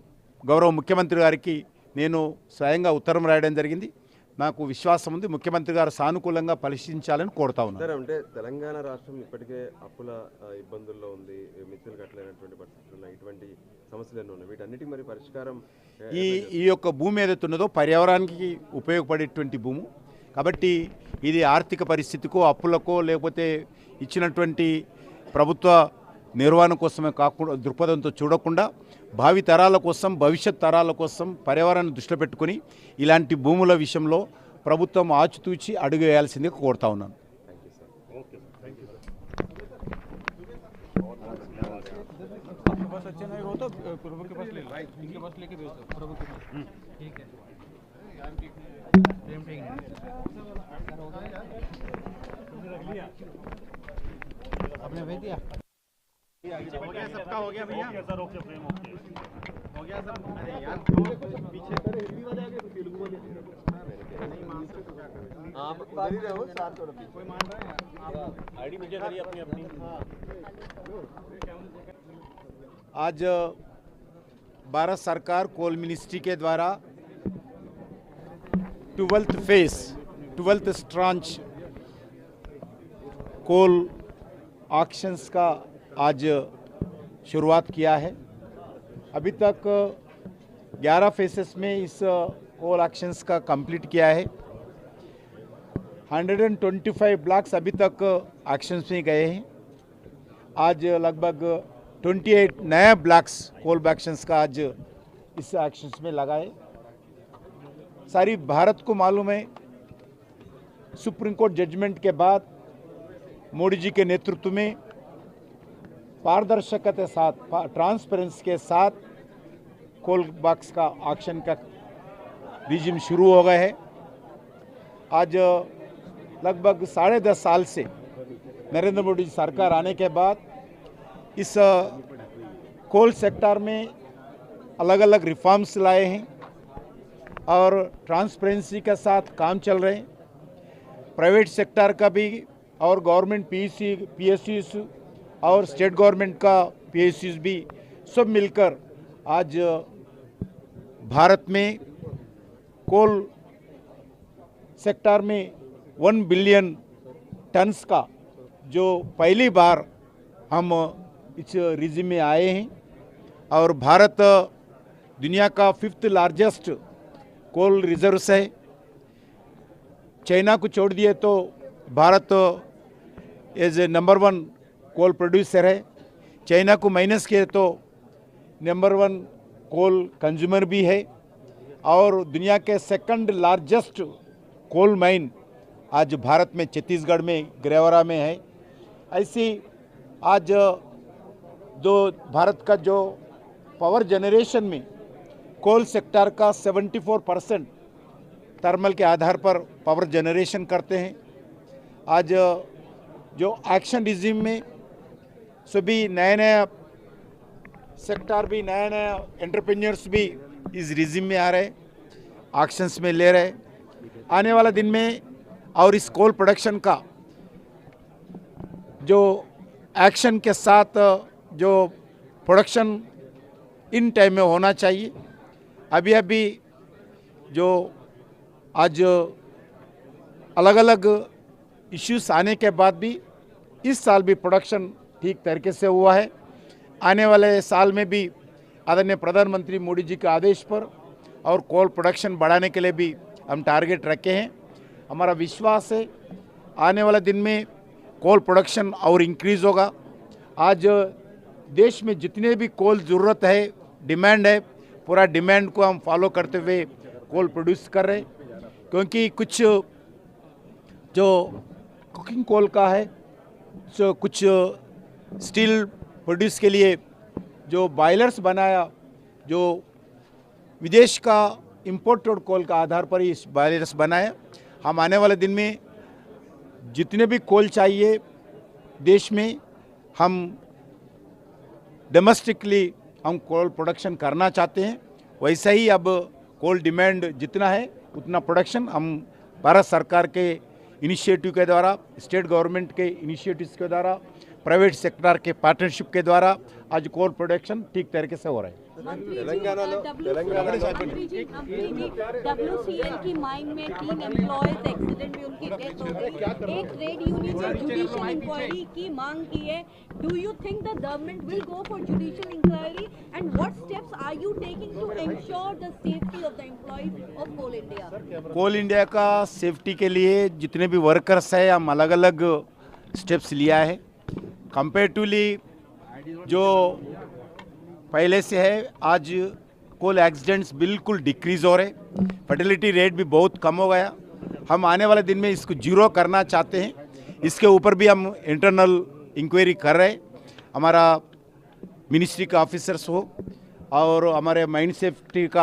Speaker 4: గౌరవ ముఖ్యమంత్రి గారికి నేను స్వయంగా ఉత్తరం రాయడం జరిగింది. నాకు విశ్వాసం ఉంది, ముఖ్యమంత్రి గారు సానుకూలంగా పరిశీలించాలని కోరుతా ఉన్నారు.
Speaker 12: అంటే తెలంగాణ రాష్ట్రం ఇప్పటికే అప్పుల ఇబ్బందుల్లో ఉంది, మిత్రులు కట్టలేనటువంటి పరిస్థితులు ఉన్నాయి, ఇటువంటి సమస్యలు ఎన్నో ఉన్నాయి. వీటన్నిటికీ మరి పరిష్కారం
Speaker 4: ఈ యొక్క భూమి ఏదైతే ఉన్నదో పర్యావరణానికి ఉపయోగపడేటువంటి భూమి కాబట్టి ఇది ఆర్థిక పరిస్థితికో అప్పులకో లేకపోతే ఇచ్చినటువంటి ప్రభుత్వ నిర్వహణ కోసమే కాకుండా దృక్పథంతో చూడకుండా భావి తరాల కోసం భవిష్యత్ తరాల కోసం పర్యావరణాన్ని దృష్టిలో పెట్టుకుని ఇలాంటి భూముల విషయంలో ప్రభుత్వం ఆచితూచి అడుగు వేయాల్సిందిగా కోరుతా ఉన్నాను.
Speaker 3: आपने भेज दिया? हो गया सबका, हो गया भैया सर, ओके फ्रेम ओके हो गया सब. अरे यार पीछे हिंदी वाले आगे तेलुगु वाले नहीं मास्टर तो क्या करें आप उधर ही रहो साथ थोड़ा पीछे कोई मान रहा है आप आईडी मुझे करिए अपनी अपनी.
Speaker 4: आज भारत सरकार कोल मिनिस्ट्री के द्वारा 12th ट्रांच कोल ऑक्शंस का आज शुरुआत किया है. अभी तक 11 फेसेस में इस कोल ऑक्शंस का कंप्लीट किया है. 125 ब्लॉक्स अभी तक ऑक्शंस में गए हैं. आज लगभग 28 नए ब्लॉक्स कोल ऑक्शंस का आज इस ऑक्शंस में लगाए. सारी भारत को मालूम है सुप्रीम कोर्ट जजमेंट के बाद मोदी जी के नेतृत्व में पारदर्शिता के साथ ट्रांसपेरेंसी के साथ कोल बॉक्स का ऑक्शन का रिजिम शुरू हो गए है. आज लगभग 10.5 साल से नरेंद्र मोदी जी सरकार आने के बाद इस कोल सेक्टर में अलग अलग रिफॉर्म्स लाए हैं और ट्रांसपेरेंसी के साथ काम चल रहे हैं. प्राइवेट सेक्टर का भी और गवर्नमेंट पीएसयूज और स्टेट गवर्नमेंट का पीएसयूज भी सब मिलकर आज भारत में कोल सेक्टर में 1 बिलियन टन्स का जो पहली बार हम इस रिजिम में आए हैं. और भारत दुनिया का 5th लार्जेस्ट कोल रिजर्व्स है. चाइना को छोड़ दिए तो Bharat as a number 1 coal producer है. चाइना को माइनस किए तो नंबर 1 कोल कंज्यूमर भी है. और दुनिया के 2nd लार्जेस्ट कोल माइन आज भारत में छत्तीसगढ़ में ग्रेवरा में है. ऐसी आज जो भारत का जो पावर जनरेशन में कोल सेक्टर का 74% थर्मल के आधार पर पावर जनरेशन करते हैं। आज जो एक्शन रिजीम में सभी नए नए सेक्टर भी नए नए एंटरप्रेन्योर्स भी इस रिजीम में आ रहे, एक्शंस में ले रहे। आने वाला दिन में और इस कोल प्रोडक्शन का जो एक्शन के साथ जो प्रोडक्शन इन टाइम में होना चाहिए। अभी जो आज अलग अलग इश्यूज आने के बाद भी इस साल भी प्रोडक्शन ठीक तरीके से हुआ है। आने वाले साल में भी आदरणीय प्रधानमंत्री मोदी जी के आदेश पर और कोल प्रोडक्शन बढ़ाने के लिए भी हम टारगेट रखे हैं। हमारा विश्वास है आने वाले दिन में कोल प्रोडक्शन और इंक्रीज़ होगा। आज देश में जितने भी कोल ज़रूरत है, डिमांड है, पूरा डिमांड को हम फॉलो करते हुए कोल प्रोड्यूस कर रहे हैं। क्योंकि कुछ जो कुकिंग कोल का है, जो कुछ स्टील प्रोड्यूस के लिए जो बॉयलर्स बनाया, जो विदेश का इम्पोर्टेड कोल का आधार पर ही बॉयलर्स बनाया। हम आने वाले दिन में जितने भी कोल चाहिए देश में, हम डोमेस्टिकली हम कोल प्रोडक्शन करना चाहते हैं। वैसा ही अब कोल डिमांड जितना है उतना प्रोडक्शन हम भारत सरकार के इनिशिएटिव के द्वारा, स्टेट गवर्नमेंट के इनिशिएटिव्स के द्वारा, प्राइवेट सेक्टर के पार्टनरशिप के द्वारा आज कोल प्रोडक्शन ठीक तरीके से हो रहा है।
Speaker 11: WCL की माइंड में 3 एम्प्लॉयज एक्सीडेंट में उनकी डेथ हो गई। एक ट्रेड यूनियन ने जुडिशियल इंक्वायरी की मांग की है। Do you think the government will go for judicial inquiry and what steps are you taking to ensure the safety of the employees of Coal India?
Speaker 4: Coal India का safety के लिए जितने भी workers है हम अलग अलग स्टेप्स लिया है। कंपेरेटिवली जो पहले से है आज कोल एक्सीडेंट्स बिल्कुल डिक्रीज हो रहे, फर्टिलिटी रेट भी बहुत कम हो गया। हम आने वाले दिन में इसको जीरो करना चाहते हैं। इसके ऊपर भी हम इंटरनल इंक्वायरी कर रहे हैं। हमारा मिनिस्ट्री का ऑफिसर्स हो और हमारे माइंड सेफ्टी का